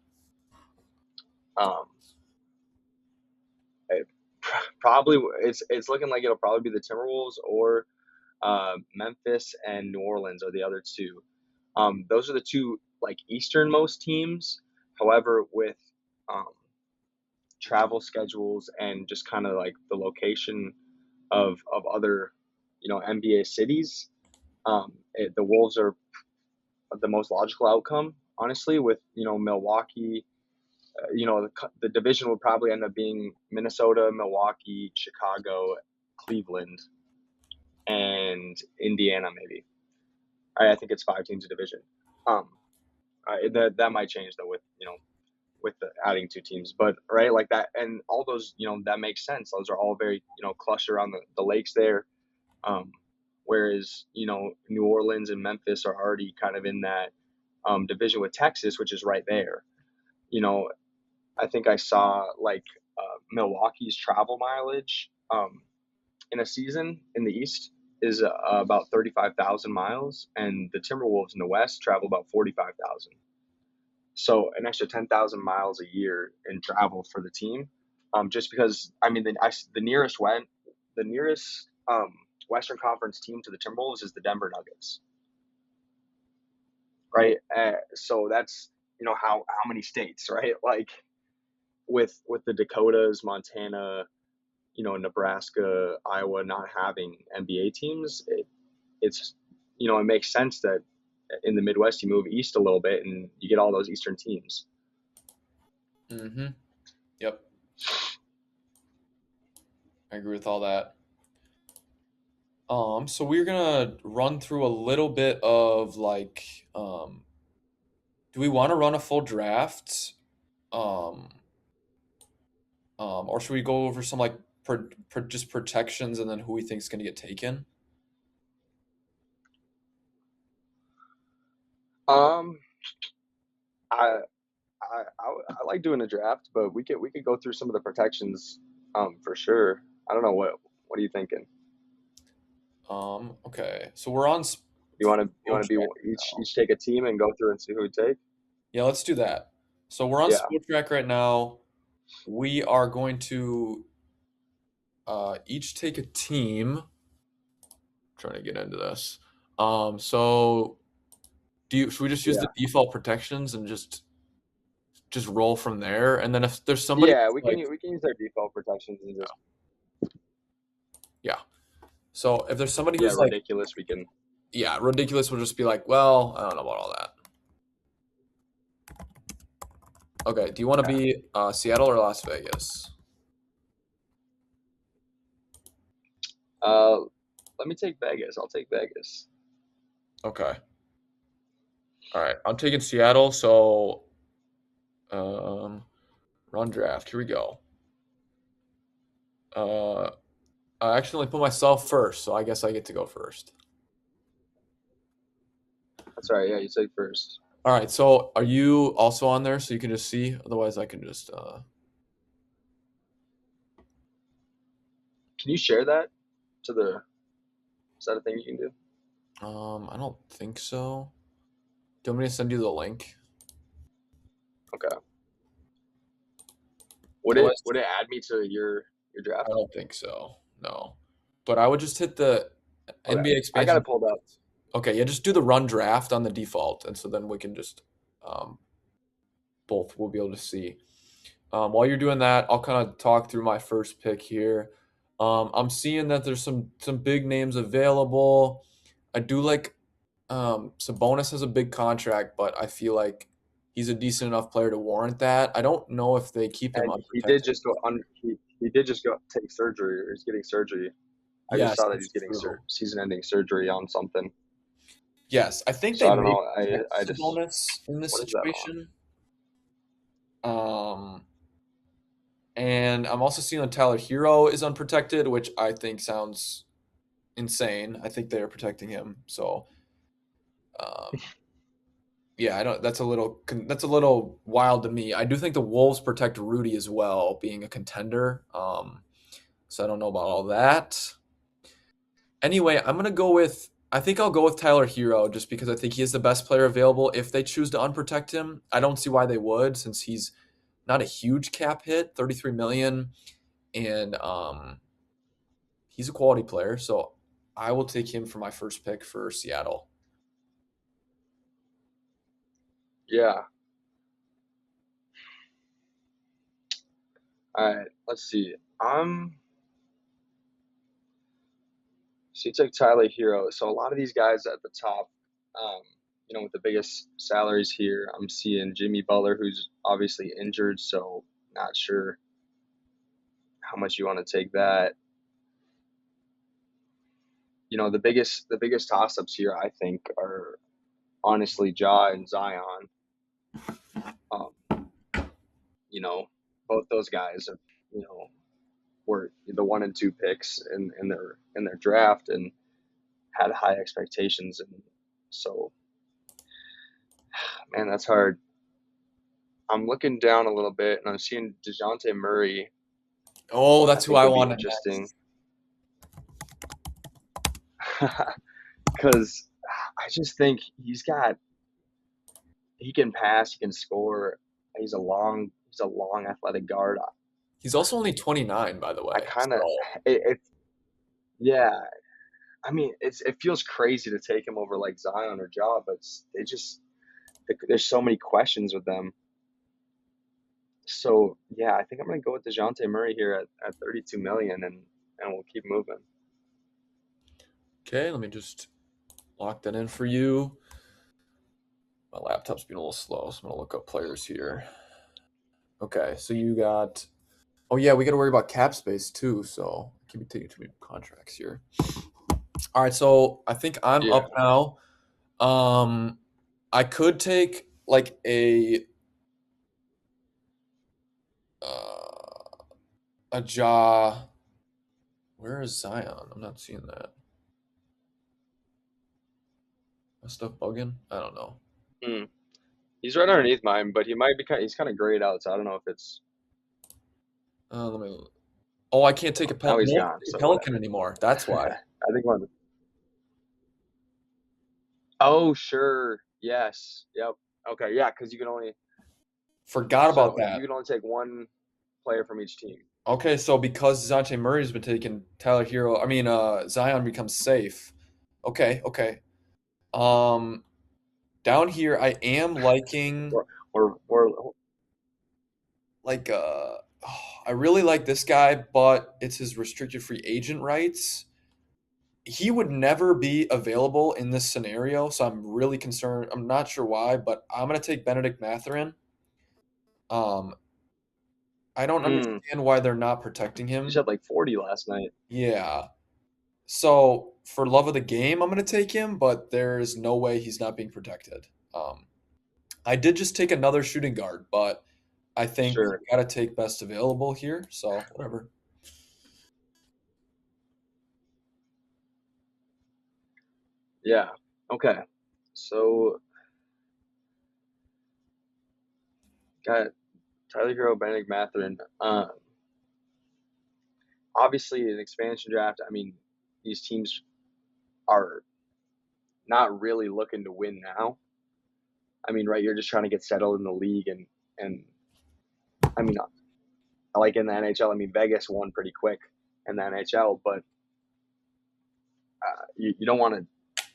Um, it, Probably it's looking like it'll probably be the Timberwolves or Memphis and New Orleans are the other two. Those are the two like easternmost teams. However, with um, travel schedules and just kind of like the location of other NBA cities, the Wolves are the most logical outcome. Honestly, with Milwaukee, the division would probably end up being Minnesota, Milwaukee, Chicago, Cleveland, and Indiana maybe. I think it's 5 teams a division. Um, that might change though with the adding 2 teams, but right like that and all those that makes sense. Those are all very clustered around the lakes there. Um, Whereas New Orleans and Memphis are already kind of in that division with Texas, which is right there. You know, I think I saw like Milwaukee's travel mileage in a season in the East is about 35,000 miles, and the Timberwolves in the West travel about 45,000. So an extra 10,000 miles a year in travel for the team, just because I mean the nearest Western Conference team to the Timberwolves is the Denver Nuggets, right? So that's how many states, right? Like with the Dakotas, Montana, Nebraska, Iowa not having NBA teams, it's it makes sense that in the Midwest you move east a little bit and you get all those Eastern teams. Mm-hmm. Yep. I agree with all that. So we're gonna run through a little bit of like, do we want to run a full draft? Um, or should we go over some like just protections and then who we think is gonna get taken? Um, I, I like doing a draft, but we could go through some of the protections, for sure. I don't know what are you thinking? Okay. So we're on You want to be Spotrac each now. each take a team and go through and see who we take? Yeah, let's do that. So we're on Yeah. Spotrac right now. We are going to each take a team. Trying to get into this. So should we just use the Yeah. default protections and just roll from there? And then if there's somebody Yeah, who's like, we can use our default protections and just yeah. So if there's somebody yeah, who's like, ridiculous. We can yeah, ridiculous, we'll just be like, well, I don't know about all that. Okay, do you want to yeah. be Seattle or Las Vegas? Uh, Let me take Vegas. I'll take Vegas. Okay. All right. I'm taking Seattle, so um run draft. Here we go. Uh I accidentally put myself first, so I guess I get to go first. That's right. Yeah, you take first. All right, so are you also on there so you can just see? Otherwise I can just Can you share that to the? Is that a thing you can do? I don't think so. Do you want me to send you the link? Okay. Otherwise, Would it add me to your I draft? don't think so. No. But I would just hit the Okay. NBA I got expansion. it pulled up. Okay, yeah, just do the run draft on the default, and so then we can just um, both we'll be able to see. While you're doing that, I'll kind of talk through my first pick here. I'm seeing that there's some big names available. I do like Sabonis has a big contract, but I feel like he's a decent enough player to warrant that. I don't know if they keep him And he did unprotected. just go on. He did just go take surgery, or he's getting surgery. I just Yes, saw that that's he's getting true. season-ending surgery on something. Yes, I think So they I don't may know. protect I just Sabonis in this what is that on? situation. Um, and I'm also seeing that Tyler Hero is unprotected, which I think sounds insane. I think they are protecting him. So, um, yeah, I don't. That's a little wild to me. I do think the Wolves protect Rudy as well, being a contender. So I don't know about all that. Anyway, I'm gonna go with. I think I'll go with Tyler Hero just because I think he is the best player available. If they choose to unprotect him, I don't see why they would, since he's not a huge cap hit, 33 million, and he's a quality player. So I will take him for my first pick for Seattle. Yeah. All right. Let's see. So you took Tyler Hero. So a lot of these guys at the top, um, with the biggest salaries here, I'm seeing Jimmy Butler, who's obviously injured, so not sure how much you want to take that. The biggest toss ups here, I think, are honestly Ja and Zion. Um, you know, both those guys have, you know, were the 1 and 2 picks in their draft and had high expectations, and so man, that's hard. I'm looking down a little bit and I'm seeing DeJounte Murray. Oh, I that's who think I would be wanted interesting next. because I just think he can pass, he can score. He's a long athletic guard. He's also only 29, by the I way. kind of So it yeah. I mean, it feels crazy to take him over like Zion or Ja, but there's so many questions with them. So yeah, I think I'm gonna go with Dejounte Murray here at 32 million, and we'll keep moving. okay, let me just lock that in for you. My laptop's being a little slow, so I'm gonna look up players here. Okay, so you got. Oh yeah, we got to worry about cap space too. So I keep taking too many contracts here. All right, so I think I'm Yeah. up now. Um, I could take like a jaw. Where is Zion? I'm not seeing that. My stuff bugging? I don't know. Hmm. He's right underneath mine, but he's kind of grayed out, so I don't know if it's Let me. Oh, I can't take a now he's No, I gone, can't take a so Pelican whatever. anymore. That's why. I think one. Oh, sure. Yes. Yep. Okay. Yeah, because Forgot about you that. can only take one player from each team. Okay, so because Zante Murray's been taken, Tyler Hero. I mean, Zion becomes safe. Okay, okay. Um, down here, I am liking We're like I really like this guy, but it's his restricted free agent rights. He would never be available in this scenario, so I'm really concerned. I'm not sure why, but I'm gonna take Benedict Mathurin. Um, I don't hmm. understand why they're not protecting He just him. had like 40 last night. Yeah. So for love of the game, I'm gonna take him, but there's no way he's not being protected. Um, I did just take another shooting guard, but I think you Sure. gotta take best available here. So whatever. Yeah. Okay. So got Tyler Hero, Benedict Mathurin. Obviously an expansion draft. I mean, these teams are not really looking to win now. I mean, right? You're just trying to get settled in the league, and I mean, like in the NHL. I mean, Vegas won pretty quick in the NHL, but you don't want to,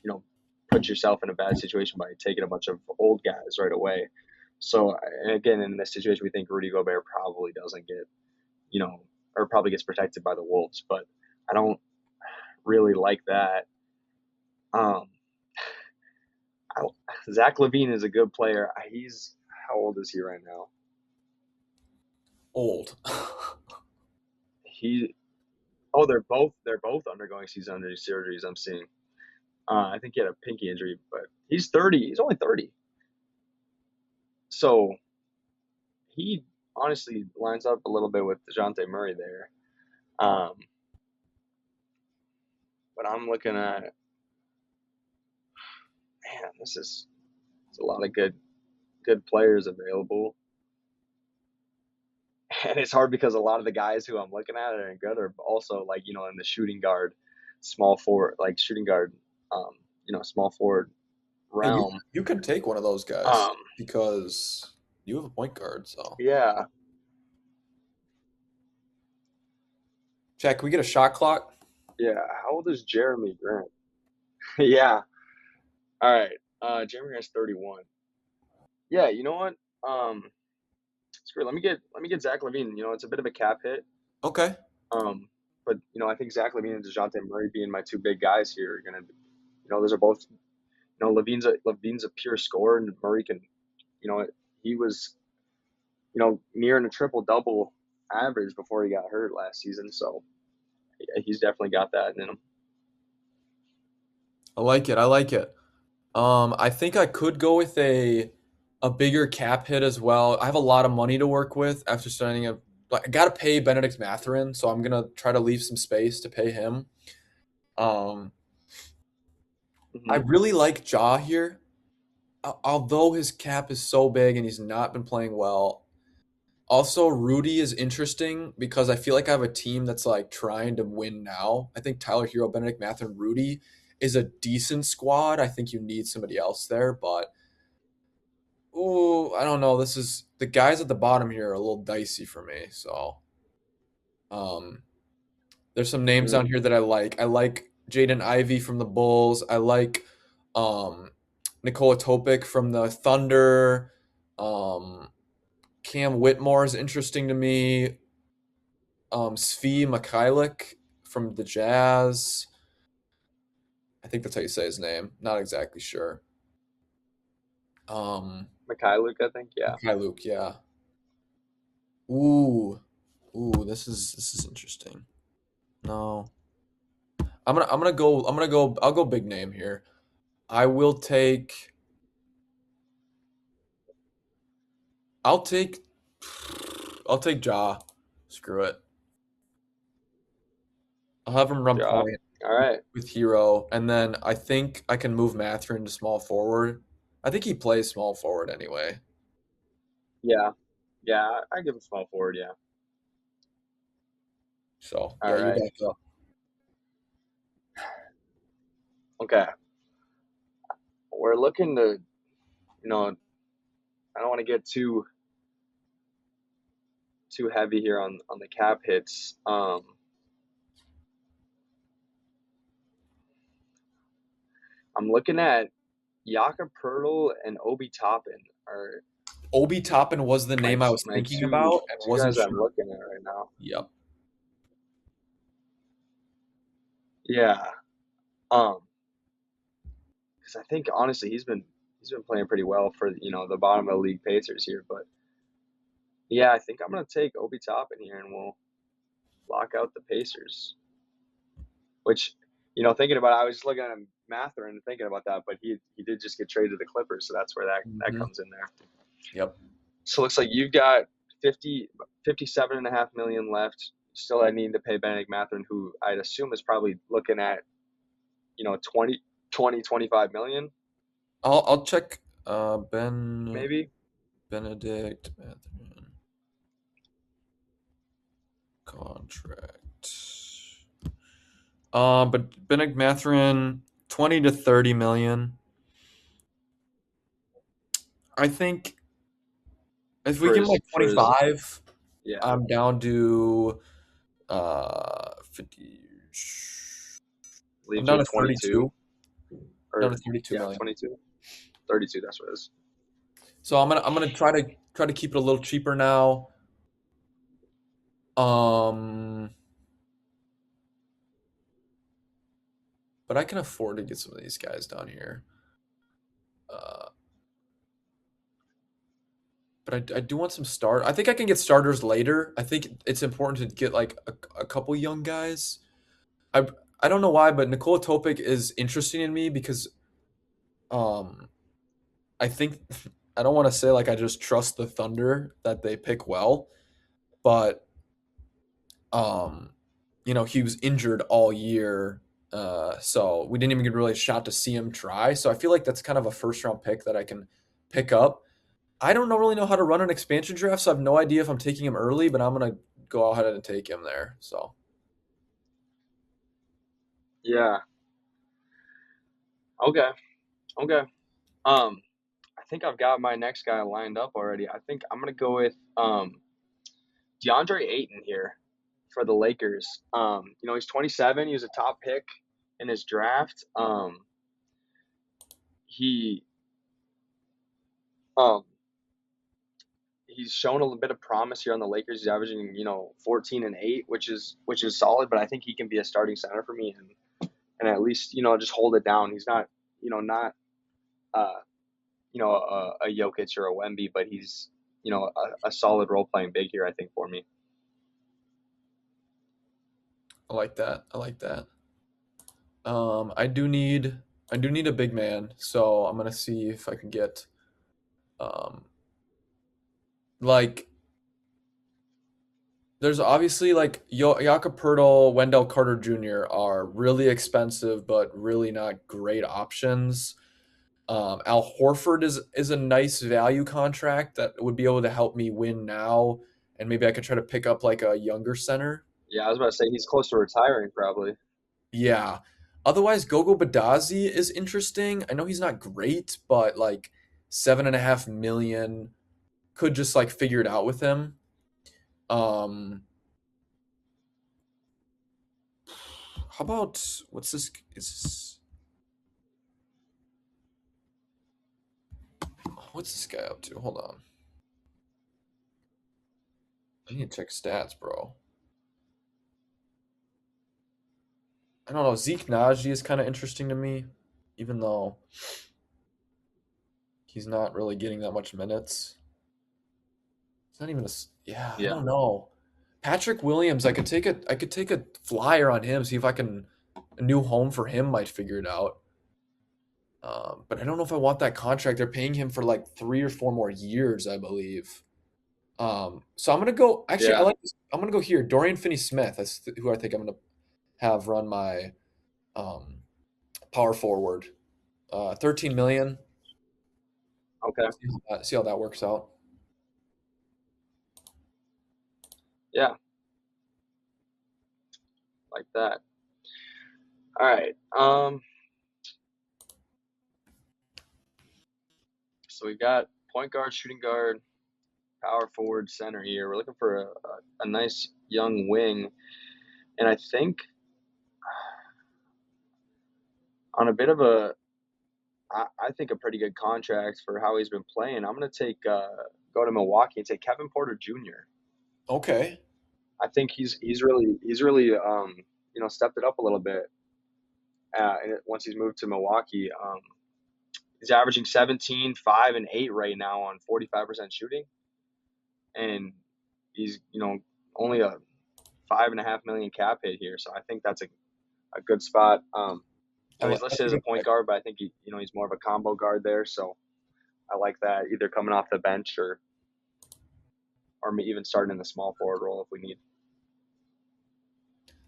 you know, put yourself in a bad situation by taking a bunch of old guys right away. So, and again, in this situation, we think Rudy Gobert probably doesn't get, or probably gets protected by the Wolves, but I don't really like that. Um, I, Zach Levine is a good player. He's how old is he right now? Old. He oh they're both undergoing season-ending surgeries. I'm seeing. I think he had a pinky injury, but he's 30. He's only 30, so he honestly lines up a little bit with Dejounte Murray there. Um, but I'm looking at man, this is there's a lot of good players available. And it's hard because a lot of the guys who I'm looking at are good are also like, in the shooting guard, small forward, like shooting guard, um, small forward Yeah, you realm. you can take one of those guys Um, because you have a point guard. So, yeah, Jack, can we get a shot clock? yeah. How old is Jeremy Grant? Yeah. All right. Jeremy Grant's 31. Yeah. You know what? Um, screw it. Let me get Zach Levine. It's a bit of a cap hit. Okay. Um, but I think Zach Levine and Dejounte Murray being my two big guys here are gonna. Those are both. Levine's a pure scorer, and Murray can. He was nearing a triple double average before he got hurt last season. So yeah, he's definitely got that in him. I like it. I like it. I think I could go with a bigger cap hit as well. I have a lot of money to work with after signing a. Like, I gotta pay Benedict Mathurin, so I'm gonna try to leave some space to pay him. Um, I Hmm. really like Ja here, although his cap is so big and he's not been playing well. Also, Rudy is interesting because I feel like I have a team that's like trying to win now. I think Tyler Hero, Benedict Mathurin, Rudy is a decent squad. I think you need somebody else there, but oh, I don't know. This is the guys at the bottom here are a little dicey for me. So, um, there's some names Hmm. down here that I like. I like Jaden Ivey from the Bulls. I like um, Nikola Topic from the Thunder. Um, Cam Whitmore is interesting to me. Svi Mikhailuk from the Jazz. I think that's how you say his name. Not exactly sure. Um, Mikhailuk, I think. Yeah. Mikhailuk, yeah. Ooh, ooh, this is interesting. No, I'm gonna go. I'll go big name here. I will take. I'll take. I'll take Ja. Screw it. I'll have him run Ja. point All right. with Hero, and then I think I can move Mathurin to small forward. I think he plays small forward anyway. Yeah. Yeah. I give him small forward. Yeah. So All yeah, you right. got the. Okay. We're looking to. You know. I don't want to get too heavy here on the cap hits. I'm looking at Jakob Pertl and Obi Toppin are Obi Toppin was the my name I was my thinking two about and two wasn't guys I'm sure. looking at right now. Yep. Yeah. Um, because I think honestly he's been playing pretty well for the bottom of the league Pacers here, but yeah, I think I'm gonna take Obi Toppin here and we'll lock out the Pacers. Which thinking about it, I was just looking at Mathurin and thinking about that, but he did just get traded to the Clippers, so that's where that Hmm. comes in there. Yep. So it looks like you've got 57.5 million left. Still, I need to pay Benedict Mathurin, who I'd assume is probably looking at 25 million, I'll check. maybe. Benedict Mathurin contract. But Benedict Mathurin 20 to 30 million. I think if we for give him his like for his 25, yeah. I'm down to 50. I'm Leaves down you to at 22 32. Down to or 32 yeah, million. 22, 32. That's what it is. So I'm gonna try to keep it a little cheaper now. Um, but I can afford to get some of these guys down here. Uh, but I do want some start. I think I can get starters later. I think it's important to get like a couple young guys. I I don't know why, but Nikola Topic is interesting in me because um I think I don't want to say like I just trust the Thunder that they pick well, but um he was injured all year. So we didn't even get really a shot to see him try. So I feel like that's kind of a first round pick that I can pick up. I don't really know how to run an expansion draft, so I have no idea if I'm taking him early, but I'm gonna go ahead and take him there. So Yeah. Okay. Okay. I think I've got my next guy lined up already. I think I'm gonna go with DeAndre Ayton here for the Lakers. He's 27. He was a top pick in his draft. He um he's shown a little bit of promise here on the Lakers. He's averaging 14 and 8, which is solid. But I think he can be a starting center for me and at least just hold it down. He's not not uh a Jokic or a Wemby, but he's a solid role playing big here. I think for me. I like that. I like that. I do need a big man, so I'm gonna see if I can get um like there's obviously like Jakob Poeltl, Wendell Carter Jr. are really expensive but really not great options. Al Horford is a nice value contract that would be able to help me win now, and maybe I could try to pick up like a younger center. Yeah, I was about to say he's close to retiring probably. Yeah. Otherwise, Gogo Badazi is interesting. I know he's not great, but like 7.5 million could just like figure it out with him. Um, how about what's this? What's this guy up to? Hold on, I need to check stats, bro. I don't know. Zeke Naji is kind of interesting to me, even though he's not really getting that much minutes. It's not even yeah. I Yeah. don't know. Patrick Williams, I could take a flyer on him, see if I can a new home for him might figure it out. But I don't know if I want that contract. They're paying him for like 3 or 4 more years, I believe. So I'm gonna go. Actually, I Yeah. like this. I'm gonna go here. Dorian Finney-Smith. That's who I think I'm gonna have run my um, power forward. 13 million. Okay. See how that works out. Yeah. Like that. All right. So we got point guard, shooting guard, power forward, center here. We're looking for a nice young wing, and I think on a bit of I think a pretty good contract for how he's been playing. I'm gonna go to Milwaukee and take Kevin Porter Jr. Okay. I think he's really stepped it up a little bit. Once he's moved to Milwaukee, he's averaging 17, 5, and 8 right now on 45% shooting, and he's only a 5.5 million cap hit here. So I think that's a good spot. He's That's listed a as a good point pick. guard, but I think he's more of a combo guard there. So I like that, either coming off the bench or even starting in the small forward role if we need.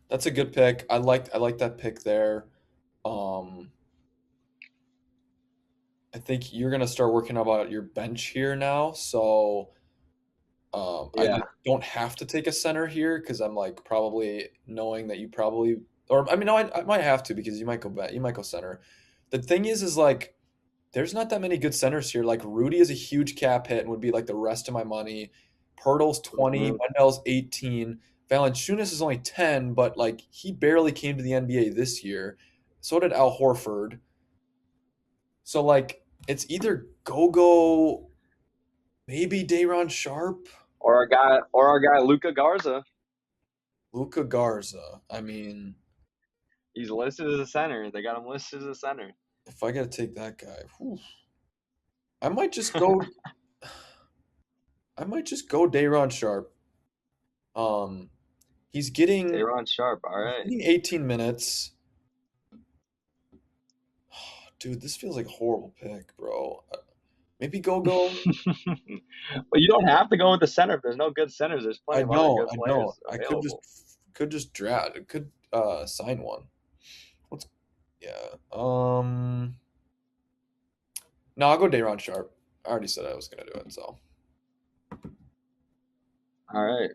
That's a good pick. I like that pick there. Um, I think you're gonna start working about your bench here now. So I Yeah, don't have to take a center here because I'm like probably knowing that you probably, or I mean, no, I might have to because you might go back, you might go center. The thing is like there's not that many good centers here. Like Rudy is a huge cap hit and would be like the rest of my money. Pirtle's 20, hmm Wendell's 18, Valanciunas is only 10, but like he barely came to the NBA this year. So did Al Horford. So like it's either Gogo, maybe Dayron Sharp, or our guy Luca Garza. Luca Garza. I mean, He's listed as a center. They got him listed as a center. If I gotta take that guy, whew, I might just go. I might just go Dayron Sharp. Um, he's getting Tayron Sharp. All he's right. getting 18 minutes. Dude, this feels like a horrible pick, bro. Maybe go. But you don't have to go with the center if there's no good centers. There's plenty I of other know, good I know. players I available. could just draft. Could sign one. Let's yeah. No, I'll go Dayron Sharp. I already said I was gonna do it, so All right.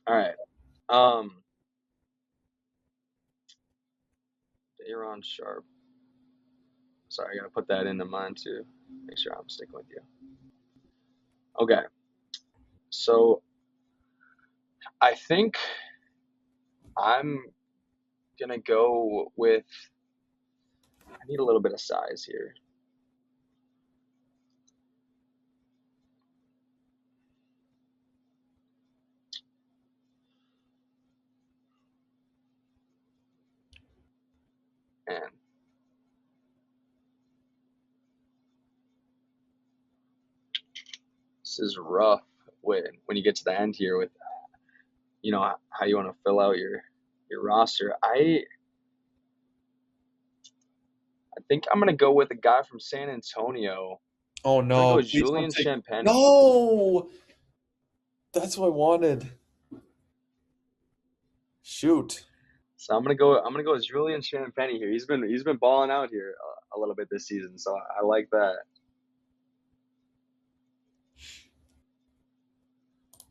All right. Um, Aaron Sharp. Sorry, I gotta put that into mine too. Make sure I'm sticking with you. Okay. So I think I'm gonna go with. I need a little bit of size here. And this is rough when you get to the end here with how you want to fill out your roster. I think I'm gonna go with a guy from San Antonio. oh I'm gonna go no, with please don't Julian take Champagny. no. That's what I wanted. Shoot. So I'm gonna go with Julian Champagny here. He's been balling out here a little bit this season, so I like that.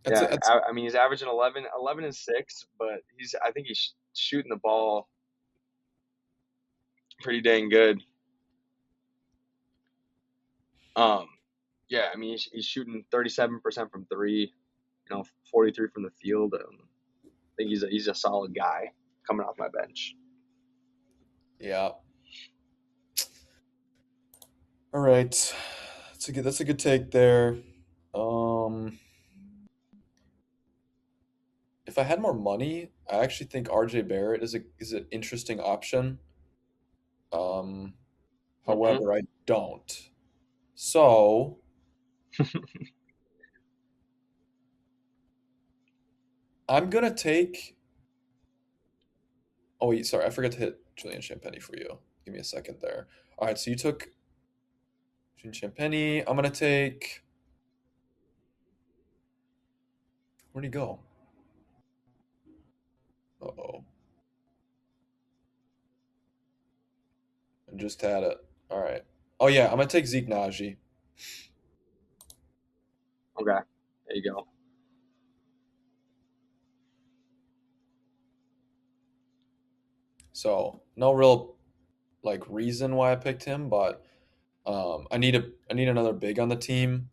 That's I mean he's averaging 11 and 6, but I think he's shooting the ball pretty dang good. Um, yeah, I mean he's shooting 37% from three, 43 from the field. I think he's a solid guy coming off my bench. yeah. All right. That's a good take there. Um if I had more money, I actually think RJ Barrett is an interesting option. Um Hmm. However, I don't. So, I'm gonna take oh wait, sorry, I forgot to hit Julian Champagny for you. Give me a second there. All right, so you took Julian Champagny. I'm gonna take where'd he go? Uh-oh. I just had it. All right. Oh yeah, I'm gonna take Zeke Naji. Okay, there you go. So no real like reason why I picked him, but I need another big on the team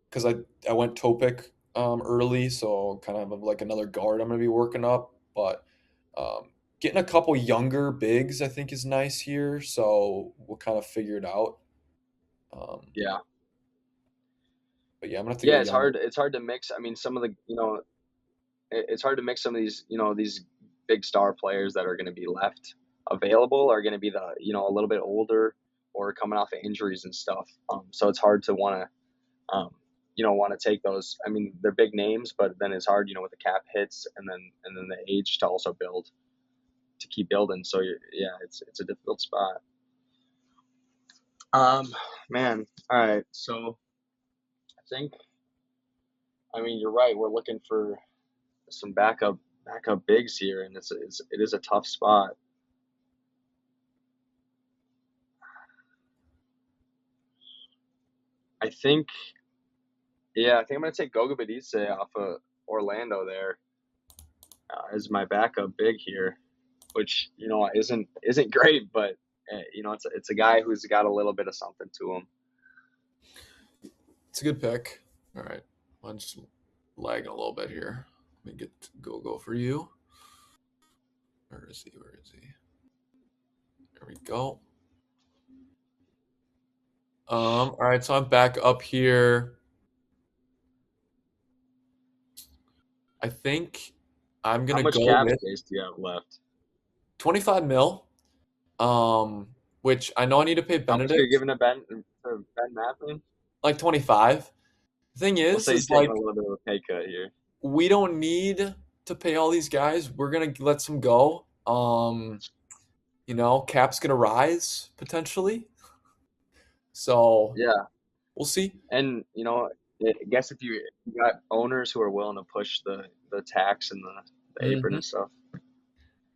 because I went Topic early, so kind of like another guard I'm gonna be working up. But getting a couple younger bigs I think is nice here, so we'll kind of figure it out. Um, Yeah. but yeah, I'm gonna have to go Yeah, it's younger. hard. It's hard to mix. I mean, some of the, it's hard to mix some of these big star players that are going to be left available are going to be a little bit older or coming off of injuries and stuff. So it's hard to want to take those. I mean, they're big names, but then it's hard, with the cap hits and then the age to also build to keep building. So yeah, it's a difficult spot. Um, man. All right. So I think, I mean, you're right. We're looking for some backup bigs here, and it is a tough spot. I think, yeah, I think I'm gonna take Goga Bitadze off of Orlando there as my backup big here, which isn't great, but it's a guy who's got a little bit of something to him. It's a good pick. All right, I'm just lagging a little bit here. Let me get go for you. Where is he? Where is he? There we go. All right, so I'm back up here. I think I'm How gonna much go cap with space do you have left? 25 mil. Which I know I need to pay How much are you Benedict giving to Ben Mathlin? like 25. The thing We'll say he's is taking a like little bit of a pay cut here. we don't need to pay all these guys. We're gonna let some go. Cap's gonna rise potentially. So Yeah, we'll see. and I guess if you got owners who are willing to push the tax and the apron Hmm. and stuff.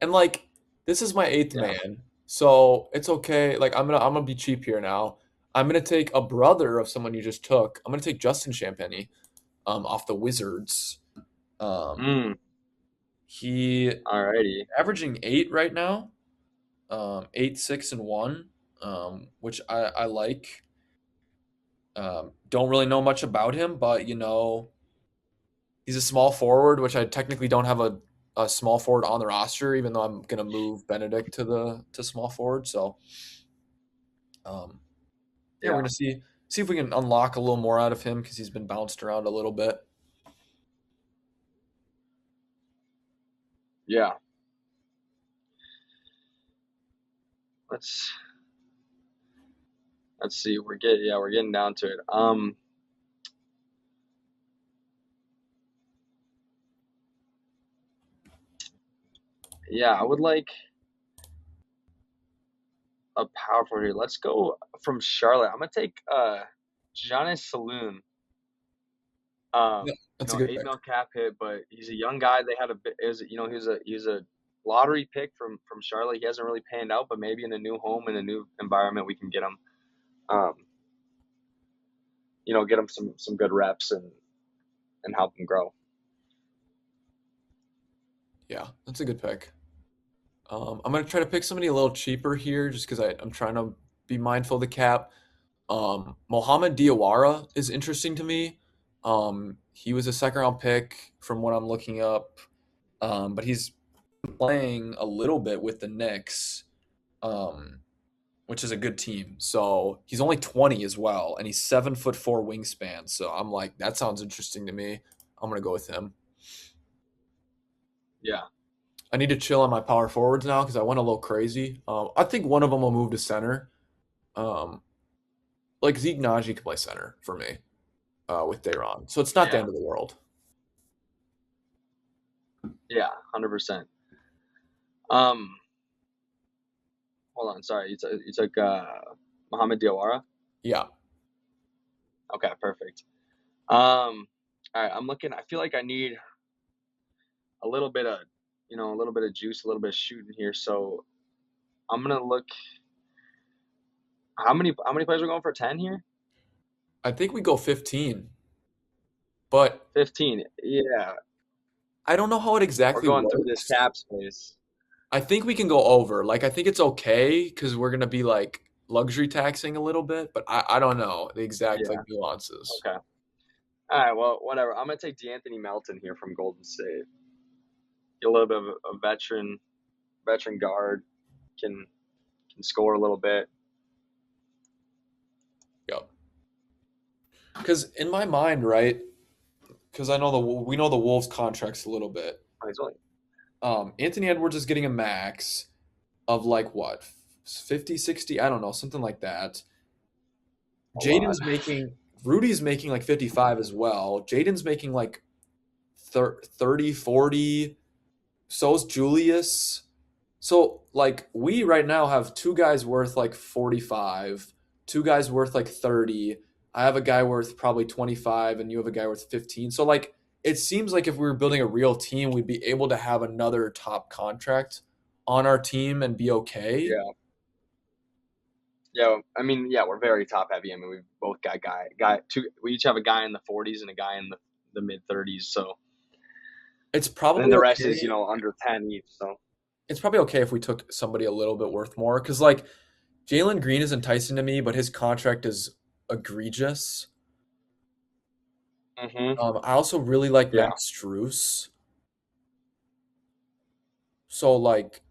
And like this is my eighth Yeah. man, so it's okay. Like I'm gonna be cheap here now. I'm gonna take a brother of someone you just took. I'm gonna take Justin Champagny, off the Wizards. Um, Mm, he alrighty. averaging 8 right now. 8, 6, and 1, which I like. Don't really know much about him, but he's a small forward, which I technically don't have a small forward on the roster, even though I'm gonna move Benedict to small forward. So um, yeah, we're Yeah. gonna see if we can unlock a little more out of him because he's been bounced around a little bit. Yeah. Let's let's see. We're getting down to it. Yeah, I would like a power forward here. Let's go from Charlotte. I'm gonna take Giannis Saloon. Yeah, that's a good 8 pick. mil cap hit, but he's a young guy. They had a bit. Is he was a lottery pick from Charlotte. He hasn't really panned out, but maybe in a new home in a new environment we can get him. Um, get him some good reps and help him grow. Yeah, that's a good pick. I'm gonna try to pick somebody a little cheaper here, just because I'm trying to be mindful of the cap. Mohamed Diawara is interesting to me. He was a second round pick from what I'm looking up, but he's playing a little bit with the Knicks, um, which is a good team. So he's only 20 as well, and he's 7'4" wingspan. So I'm like, that sounds interesting to me. I'm gonna go with him. Yeah, I need to chill on my power forwards now because I went a little crazy. I think one of them will move to center. Um, like Zeke Naji could play center for me, with Dayron. So it's not the yeah, end of the world. yeah, 100%. Um, hold on, sorry, you took Mohamed Diawara. Yeah. Okay, perfect. All right, I'm looking. I feel like I need a little bit of, a little bit of juice, a little bit of shooting here. So I'm gonna look. How many players are going for 10 here? I think we go 15, but 15. Yeah, I don't know how it we're exactly going through this works. cap space. I think we can go over. Like, I think it's okay because we're gonna be like luxury taxing a little bit, but I don't know the exact like Yeah. nuances. Okay. All right. Well, whatever. I'm gonna take D'Anthony Melton here from Golden State. Get a little bit of a veteran guard can score a little bit. Yep. Because in my mind, right? Because we know the Wolves contracts a little bit. Oh, he's only Anthony Edwards is getting a max of like what, 50, 60? I don't know, something like that. a lot. Jaden's making Rudy's making like 55 as well. Jaden's making like 30, 40. So's Julius. So like we right now have two guys worth like 45, two guys worth like 30. I have a guy worth probably 25 and you have a guy worth 15. So like it seems like if we were building a real team, we'd be able to have another top contract on our team and be okay. Yeah. Yeah. I mean, yeah, we're very top heavy. I mean, we've both got two. We each have a guy in the 40s and a guy in the mid 30s. So, It's and then probably the rest is okay. under 10 each. So, It's probably okay if we took somebody a little bit worth more because like Jalen Green is enticing to me, but his contract is egregious. I also really like yeah. Max Strus. So like,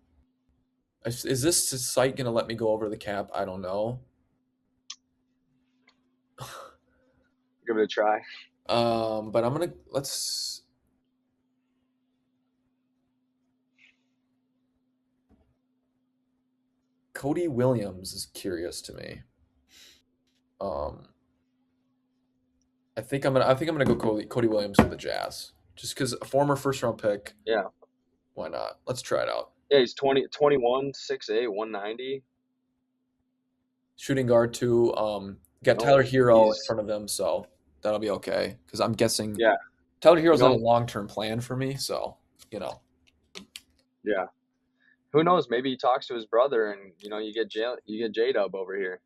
is this site gonna let me go over the cap? I don't know. Give it a try. But I'm gonna let's Cody Williams is curious to me. Um, I think I'm gonna go Cody Williams with the Jazz, just because a former first round pick. Yeah. Why not? Let's try it out. Yeah, he's 21, 6'8", 190. Shooting guard too. Got Tyler No, Hero in he's front of him, so that'll be okay. Because I'm guessing yeah, Tyler you Hero's not a know, long term plan for me, so you know. yeah. Who knows? Maybe he talks to his brother, and you get J Dub over here.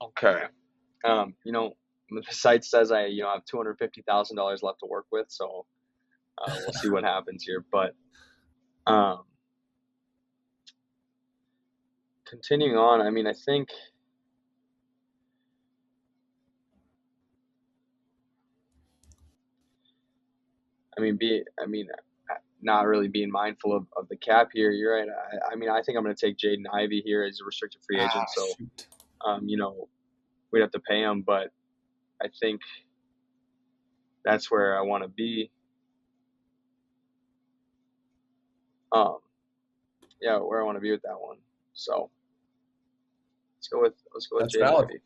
Okay. The site says I have $250,000 left to work with, so we'll see what happens here. But um, continuing on, I mean, I mean, not really being mindful of the cap here. You're right. I think I'm going to take Jaden Ivey here as a restricted free Ah, agent. So, shoot. um, you know, we'd have to pay him, but I think that's where I want to be. Um, yeah, where I want to be with that one. So let's go with That's Jaden valid. Ivey.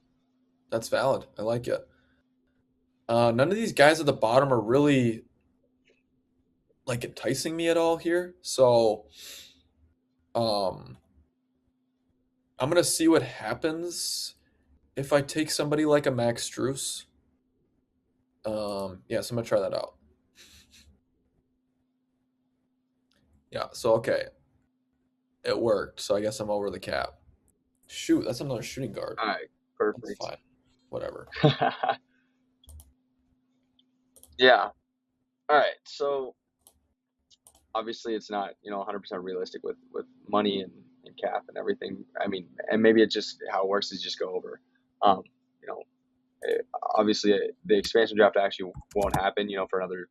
That's valid. I like it. None of these guys at the bottom are really like enticing me at all here. So, um, I'm gonna see what happens if I take somebody like a Max Strus. Yeah, so I'm gonna try that out. Yeah, so okay, it worked. So I guess I'm over the cap. Shoot, that's another shooting guard. All right, That's perfect. fine. Whatever. Yeah. All right. So obviously it's not 100% realistic with money and cap and everything. I mean, and maybe it just how it works is just go over. Um, you know, Obviously the expansion draft actually won't happen. For another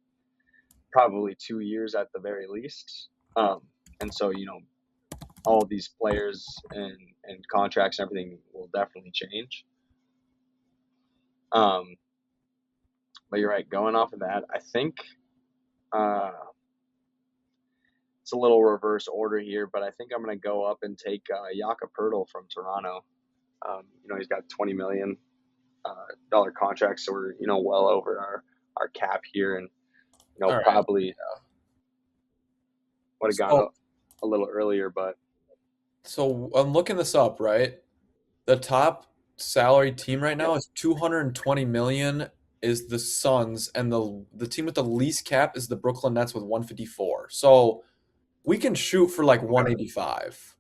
probably 2 years at the very least. And so all of these players and contracts and everything will definitely change. Um, but you're right. Going off of that, I think uh, it's a little reverse order here, but I think I'm going to go up and take Jakob Poeltl from Toronto. He's got $20 million dollar contract, so we're well over our cap here, and All right. probably would have gone So, up a little earlier, but so I'm looking this up, right? The top salary team right yep. now is 220 million is the Suns, and the team with the least cap is the Brooklyn Nets with 154. So we can shoot for like Okay. 185.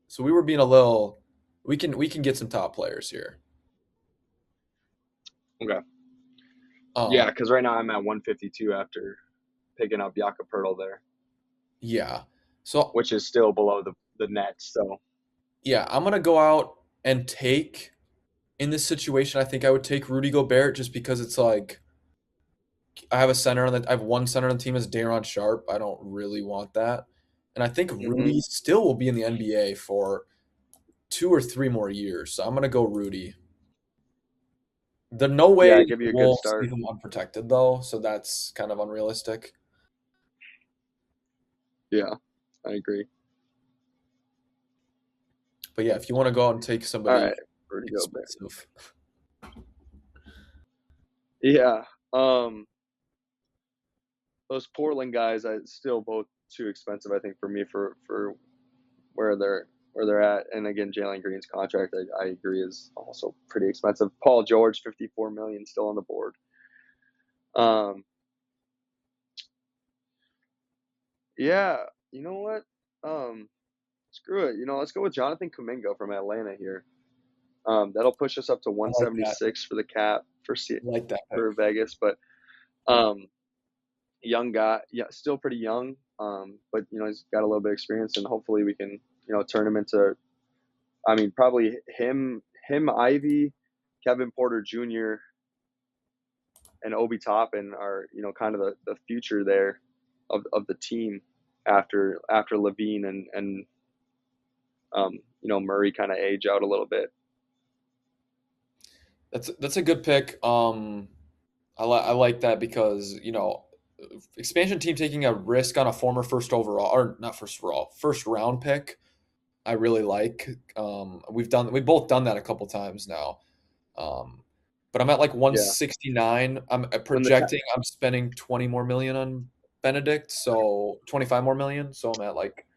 So we were being a little we can get some top players here. Okay. Yeah, Um because right now I'm at 152 after picking up Jakob Poeltl there, yeah. So which is still below the Nets. So yeah, I'm gonna go out and take in this situation, I think I would take Rudy Gobert just because it's like I have one center on the team as Daron Sharp. I don't really want that. And I think hmm Rudy still will be in the NBA for 2 or 3 more years. So I'm gonna go Rudy. There's no way yeah, the give you a good Wolves leave start. him unprotected though, so that's kind of unrealistic. Yeah, I agree. But yeah, if you want to go out and take All somebody right, Rudy Gobert. expensive, Yeah. Um, those Portland guys, I still both too expensive. I think for me for where they're at. And again, Jalen Green's contract, I agree, is also pretty expensive. Paul George, 54 million, still on the board. Um, yeah, you know what? Screw it. Let's go with Jonathan Kuminga from Atlanta here. That'll push us up to I like that. 176 for the cap I like that pick. for Vegas, but um, young guy, yeah, still pretty young. But he's got a little bit of experience, and hopefully we can turn him into. I mean, probably Ivy, Kevin Porter Jr. and Obi Toppin are kind of the future there of the team after Levine and Murray kind of age out a little bit. That's a good pick. I like that because, expansion team taking a risk on a former first overall, or not first overall, first round pick. I really like. We've both done that a couple times now. Um, but I'm at like Yeah. 169. I'm When the projecting I'm spending 20 more million on Benedict, so 25 more million. So I'm at like,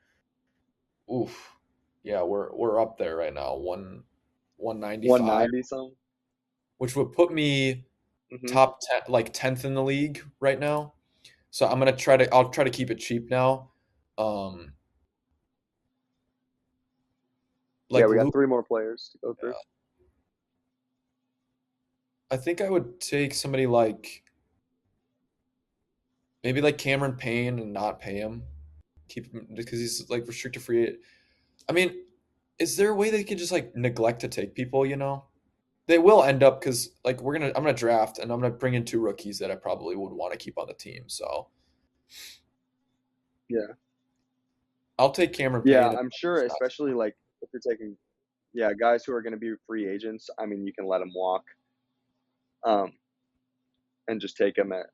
oof, yeah, we're up there right now, 195, 190 some. which would put me Hmm. top 10, like 10th in the league right now. So I'll try to keep it cheap now. Um, Yeah, like we got Luke, three more players to go through. I think I would take somebody like maybe like Cameron Payne and not pay him, keep him because he's like restricted free. I mean, is there a way they could just like neglect to take people? They will end up because like I'm gonna draft and I'm gonna bring in two rookies that I probably would want to keep on the team. So Yeah. I'll take Cameron Yeah, Payne and I'm sure, draft. especially like if you're taking, yeah, guys who are going to be free agents. I mean, you can let them walk, um, and just take them at.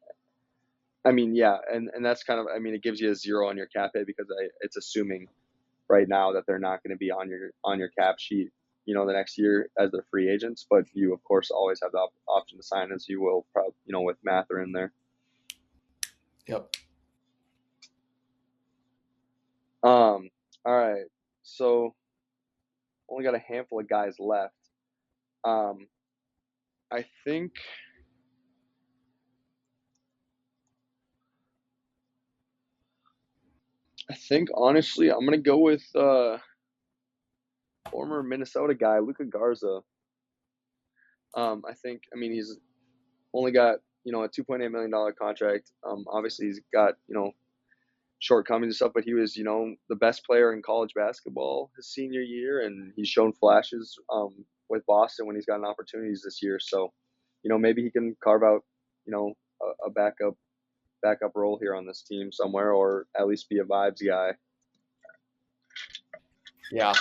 I mean, yeah, and that's kind of. I mean, it gives you a zero on your cap hit because it's assuming right now that they're not going to be on your cap sheet, the next year as their free agents. But you, of course, always have the option to sign, as you will probably, with Mather in there. Yep. All right, so only got a handful of guys left. Um, I think I think honestly, I'm gonna go with former Minnesota guy Luka Garza. I think I mean he's only got a $2.8 million contract. Obviously he's got shortcomings and stuff, but he was the best player in college basketball his senior year, and he's shown flashes with Boston when he's gotten opportunities this year. So maybe he can carve out a backup role here on this team somewhere, or at least be a vibes guy. Yeah.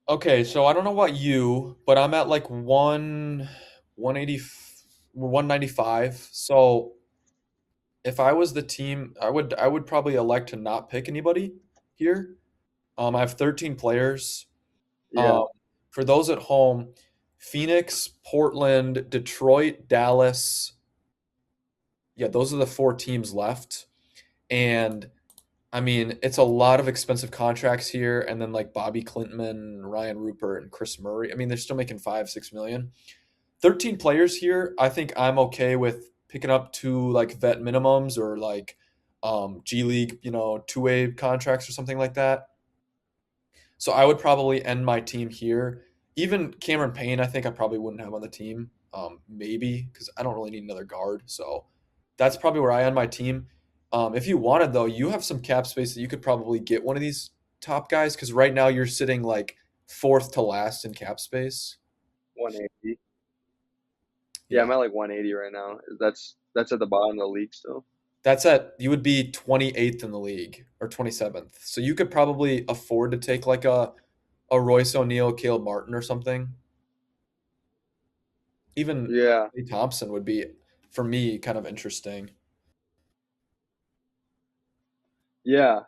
Okay, so I don't know about you, but I'm at like 180, 195. So if I was the team, I would probably elect to not pick anybody here. I have 13 players. Yeah, Um, for those at home, Phoenix, Portland, Detroit, Dallas. Yeah, those are the four teams left. And I mean, it's a lot of expensive contracts here, and then like Bobby Clinton, Ryan Rupert, and Chris Murray. I mean, they're still making 5, 6 million. 13 players here. I think I'm okay with picking up two like vet minimums or like G League, two-way contracts or something like that. So I would probably end my team here. Even Cameron Payne, I think I probably wouldn't have on the team. Maybe because I don't really need another guard. So that's probably where I end my team. If you wanted though, you have some cap space that you could probably get one of these top guys because right now you're sitting like fourth to last in cap space. 180. Yeah, I'm Yeah, at like 180 right now. That's at the bottom of the league still. you would be 28th in the league or 27th. So you could probably afford to take like a Royce O'Neal, Caleb Martin or something. Even Yeah, Klay Thompson would be, for me, kind of interesting. yeah,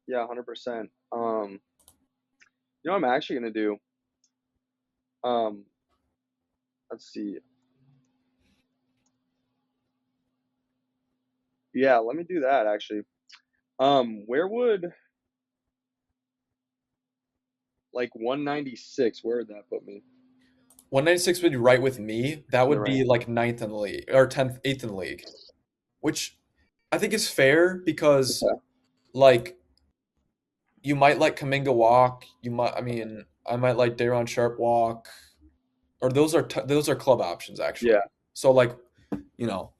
yeah, 100%. What I'm actually gonna do? Um, let's see. Yeah, let me do that actually. Where would like 196? Where would that put me 196 would be right with me. That in the would be rank? like ninth in the league or 10th, eighth in the league, which I think is fair because Okay. like you might let Kaminga walk. I mean, I might let Daron Sharp walk, or those are club options actually. Yeah, So like, you know,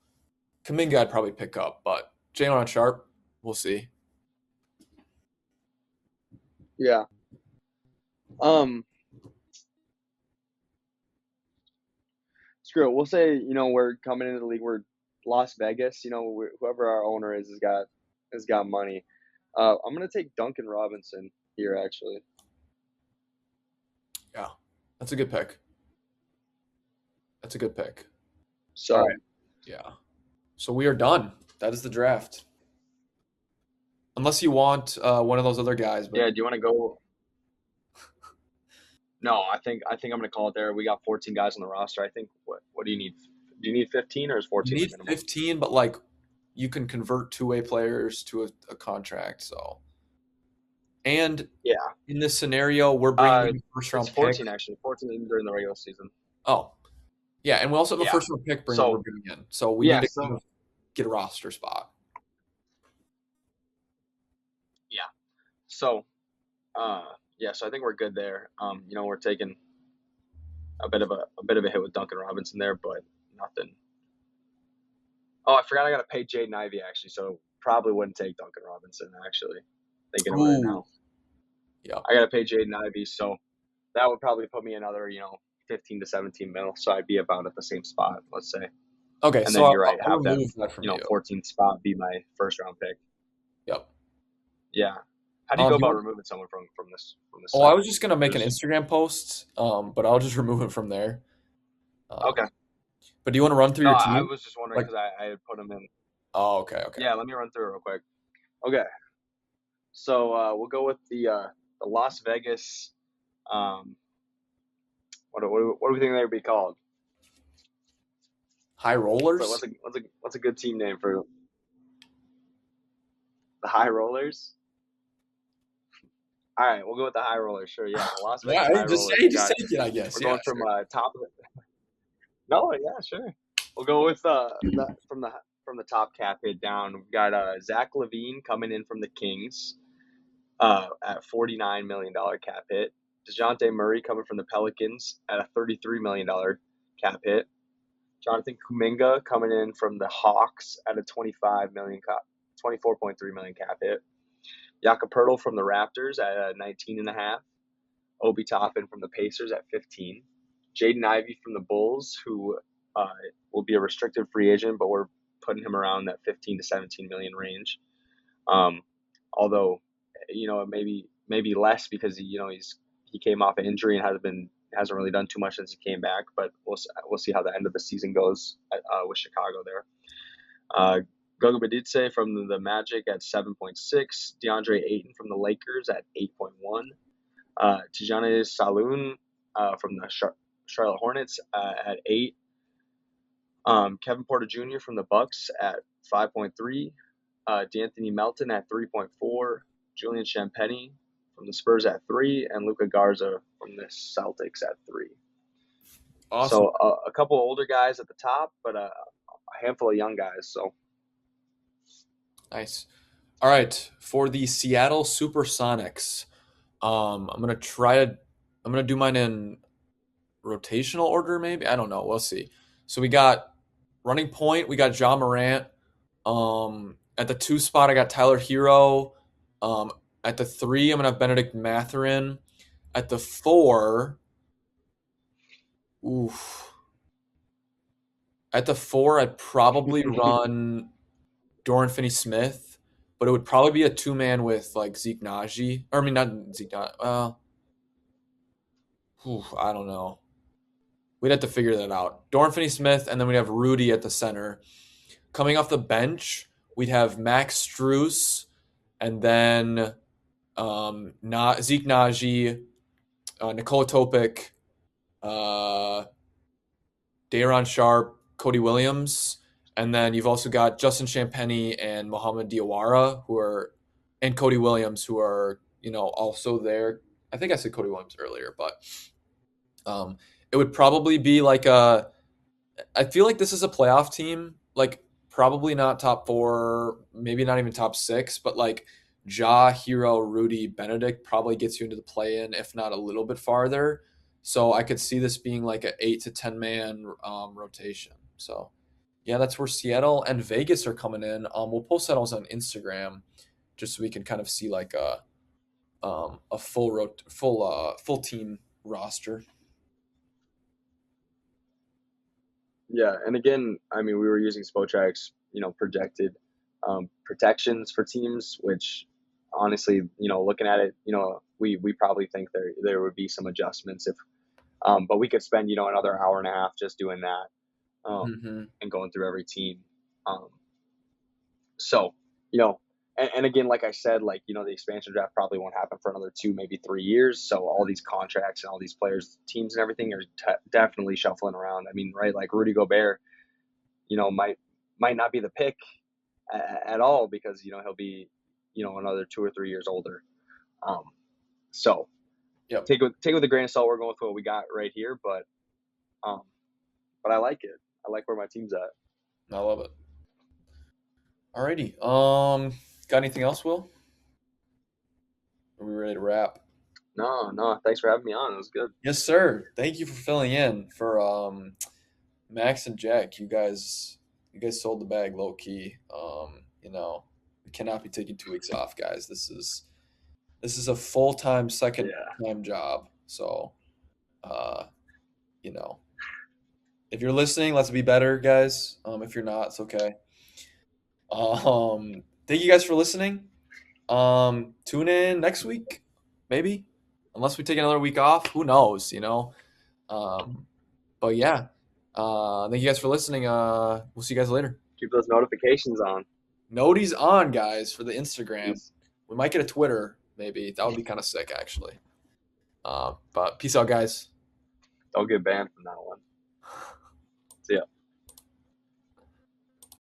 Kaminga I'd probably pick up, but Daron Sharp, we'll see. yeah. Um, Screw it. We'll say we're coming into the league. We're Las Vegas. Whoever our owner is has got money. I'm gonna take Duncan Robinson here actually. Yeah, that's a good pick. That's a good pick. All So right. Yeah. So we are done. That is the draft. Unless you want one of those other guys, but yeah, do you want to go? No, I think I'm gonna call it there. We got 14 guys on the roster. I think what do you need? Do you need 15 or is you 14 the need minimum? 15, but like you can convert two-way players to a contract. So, and Yeah. in this scenario, we're bringing Uh, in a first it's round pick. 14 actually. 14 during the regular season. Oh, yeah, and we also have a Yeah. first round pick we're So bringing in. So we need yeah. to So kind of get a roster spot. yeah. So yeah. So I think we're good there. We're taking a bit of a hit with Duncan Robinson there, but nothing. Oh, I forgot I got to pay Jaden Ivey actually. So probably wouldn't take Duncan Robinson actually. Thinking of it right Ooh, now, yeah. I got to pay Jaden Ivey. So that would probably put me another 15 to 17 mil. So I'd be about at the same spot, let's say. Okay, And so then you're right, I'll have that remove that from you. 14th spot be my first round pick. Yep. Yeah. How do you go Do you about want? removing someone from this Oh, I site? was just gonna make an There's Instagram post, but I'll just remove it from there. okay. Um, but do you want to run through No, your I team? was just wondering Like, because I had put them in. oh, okay, okay. Yeah, let me run through it real quick. Okay, so we'll go with the Las Vegas. Um, what do we think they would be called? High So rollers. what's a good team name for the High Rollers? All right, we'll go with the High Rollers. Sure, yeah, the Las Yeah, Vegas High Rollers. We just got. take it, I guess. We're Yeah, going from sure. top of the. No, yeah, sure. We'll go with from the top cap hit down. We've got Zach Levine coming in from the Kings at $49 million cap hit. DeJounte Murray coming from the Pelicans at a $33 million cap hit. Jonathan Kuminga coming in from the Hawks at a 24.3 million cap hit. Jakob Poeltl from the Raptors at 19.5. Obi Toppin from the Pacers at 15. Jaden Ivey from the Bulls, who uh, will be a restricted free agent, but we're putting him around that 15 to 17 million range. Although, maybe less because he came off an injury and hasn't really done too much since he came back. But we'll see how the end of the season goes with Chicago there. Goga Bitadze from the Magic at 7.6. DeAndre Ayton from the Lakers at 8.1. Tijani Saloon from the Charlotte Hornets at 8. Kevin Porter Jr. from the Bucks at 5.3. D'Anthony Melton at 3.4. Julian Champagnie from the Spurs at 3. And Luka Garza from the Celtics at 3. Awesome. So a couple older guys at the top, but a handful of young guys. So Nice. All right, for the Seattle Supersonics, I'm gonna do mine in rotational order, maybe. I don't know. We'll see. So we got running point. We got John Morant. At the two spot, I got Tyler Hero. Um, at the three, I'm gonna have Benedict Mathurin. At the four, oof. At the four, I'd probably run Dorian Finney-Smith, but it would probably be a two man with like Zeke Naji. Or I mean, not Zeke. I don't know. We'd have to figure that out. Dorian Finney-Smith, and then we'd have Rudy at the center. Coming off the bench, we'd have Max Strus, and then Zeke Naji, Nikola Topic, uh, Dayron Sharp, Cody Williams, and then you've also got Justin Champagnie and Mohamed Diawara, and Cody Williams, who are also there. I think I said Cody Williams earlier, but um, it would probably be like I feel like this is a playoff team, like probably not top four, maybe not even top six, but like Ja, Hero, Rudy, Benedict probably gets you into the play-in, if not a little bit farther. So I could see this being like an 8 to 10 man rotation. So yeah, that's where Seattle and Vegas are coming in. We'll post that also on Instagram, just so we can kind of see like a full team roster. yeah, and again, I mean, we were using Spotrac's projected protections for teams, which honestly, looking at it, we probably think there would be some adjustments if, but we could spend another hour and a half just doing that. Hmm. and going through every team. Um, so, you know, and again, like I said, like, the expansion draft probably won't happen for another 2, maybe 3 years. So all these contracts and all these players, teams and everything are definitely shuffling around. I mean, right, like Rudy Gobert, might not be the pick at all because, he'll be, another 2 or 3 years older. Um, so Yep. take it with a grain of salt. We're going with what we got right here, um, but I like it. I like where my team's at. I love it. Alrighty. Got anything else, Will? Are we ready to wrap? No, no, thanks for having me on. It was good. Yes, sir. Thank you for filling in for Max and Jack. You guys sold the bag low key. We cannot be taking 2 weeks off, guys. This is a full time second Yeah. time job. So, uh, you know, if you're listening, let's be better, guys. If you're not, it's okay. Thank you guys for listening. Tune in next week, maybe, unless we take another week off. Who knows? Um, but yeah, thank you guys for listening. We'll see you guys later. Keep those notifications on. Noties on, guys, for the Instagram. Peace. We might get a Twitter, maybe. That would be kind of sick, actually. But peace out, guys. Don't get banned from that one.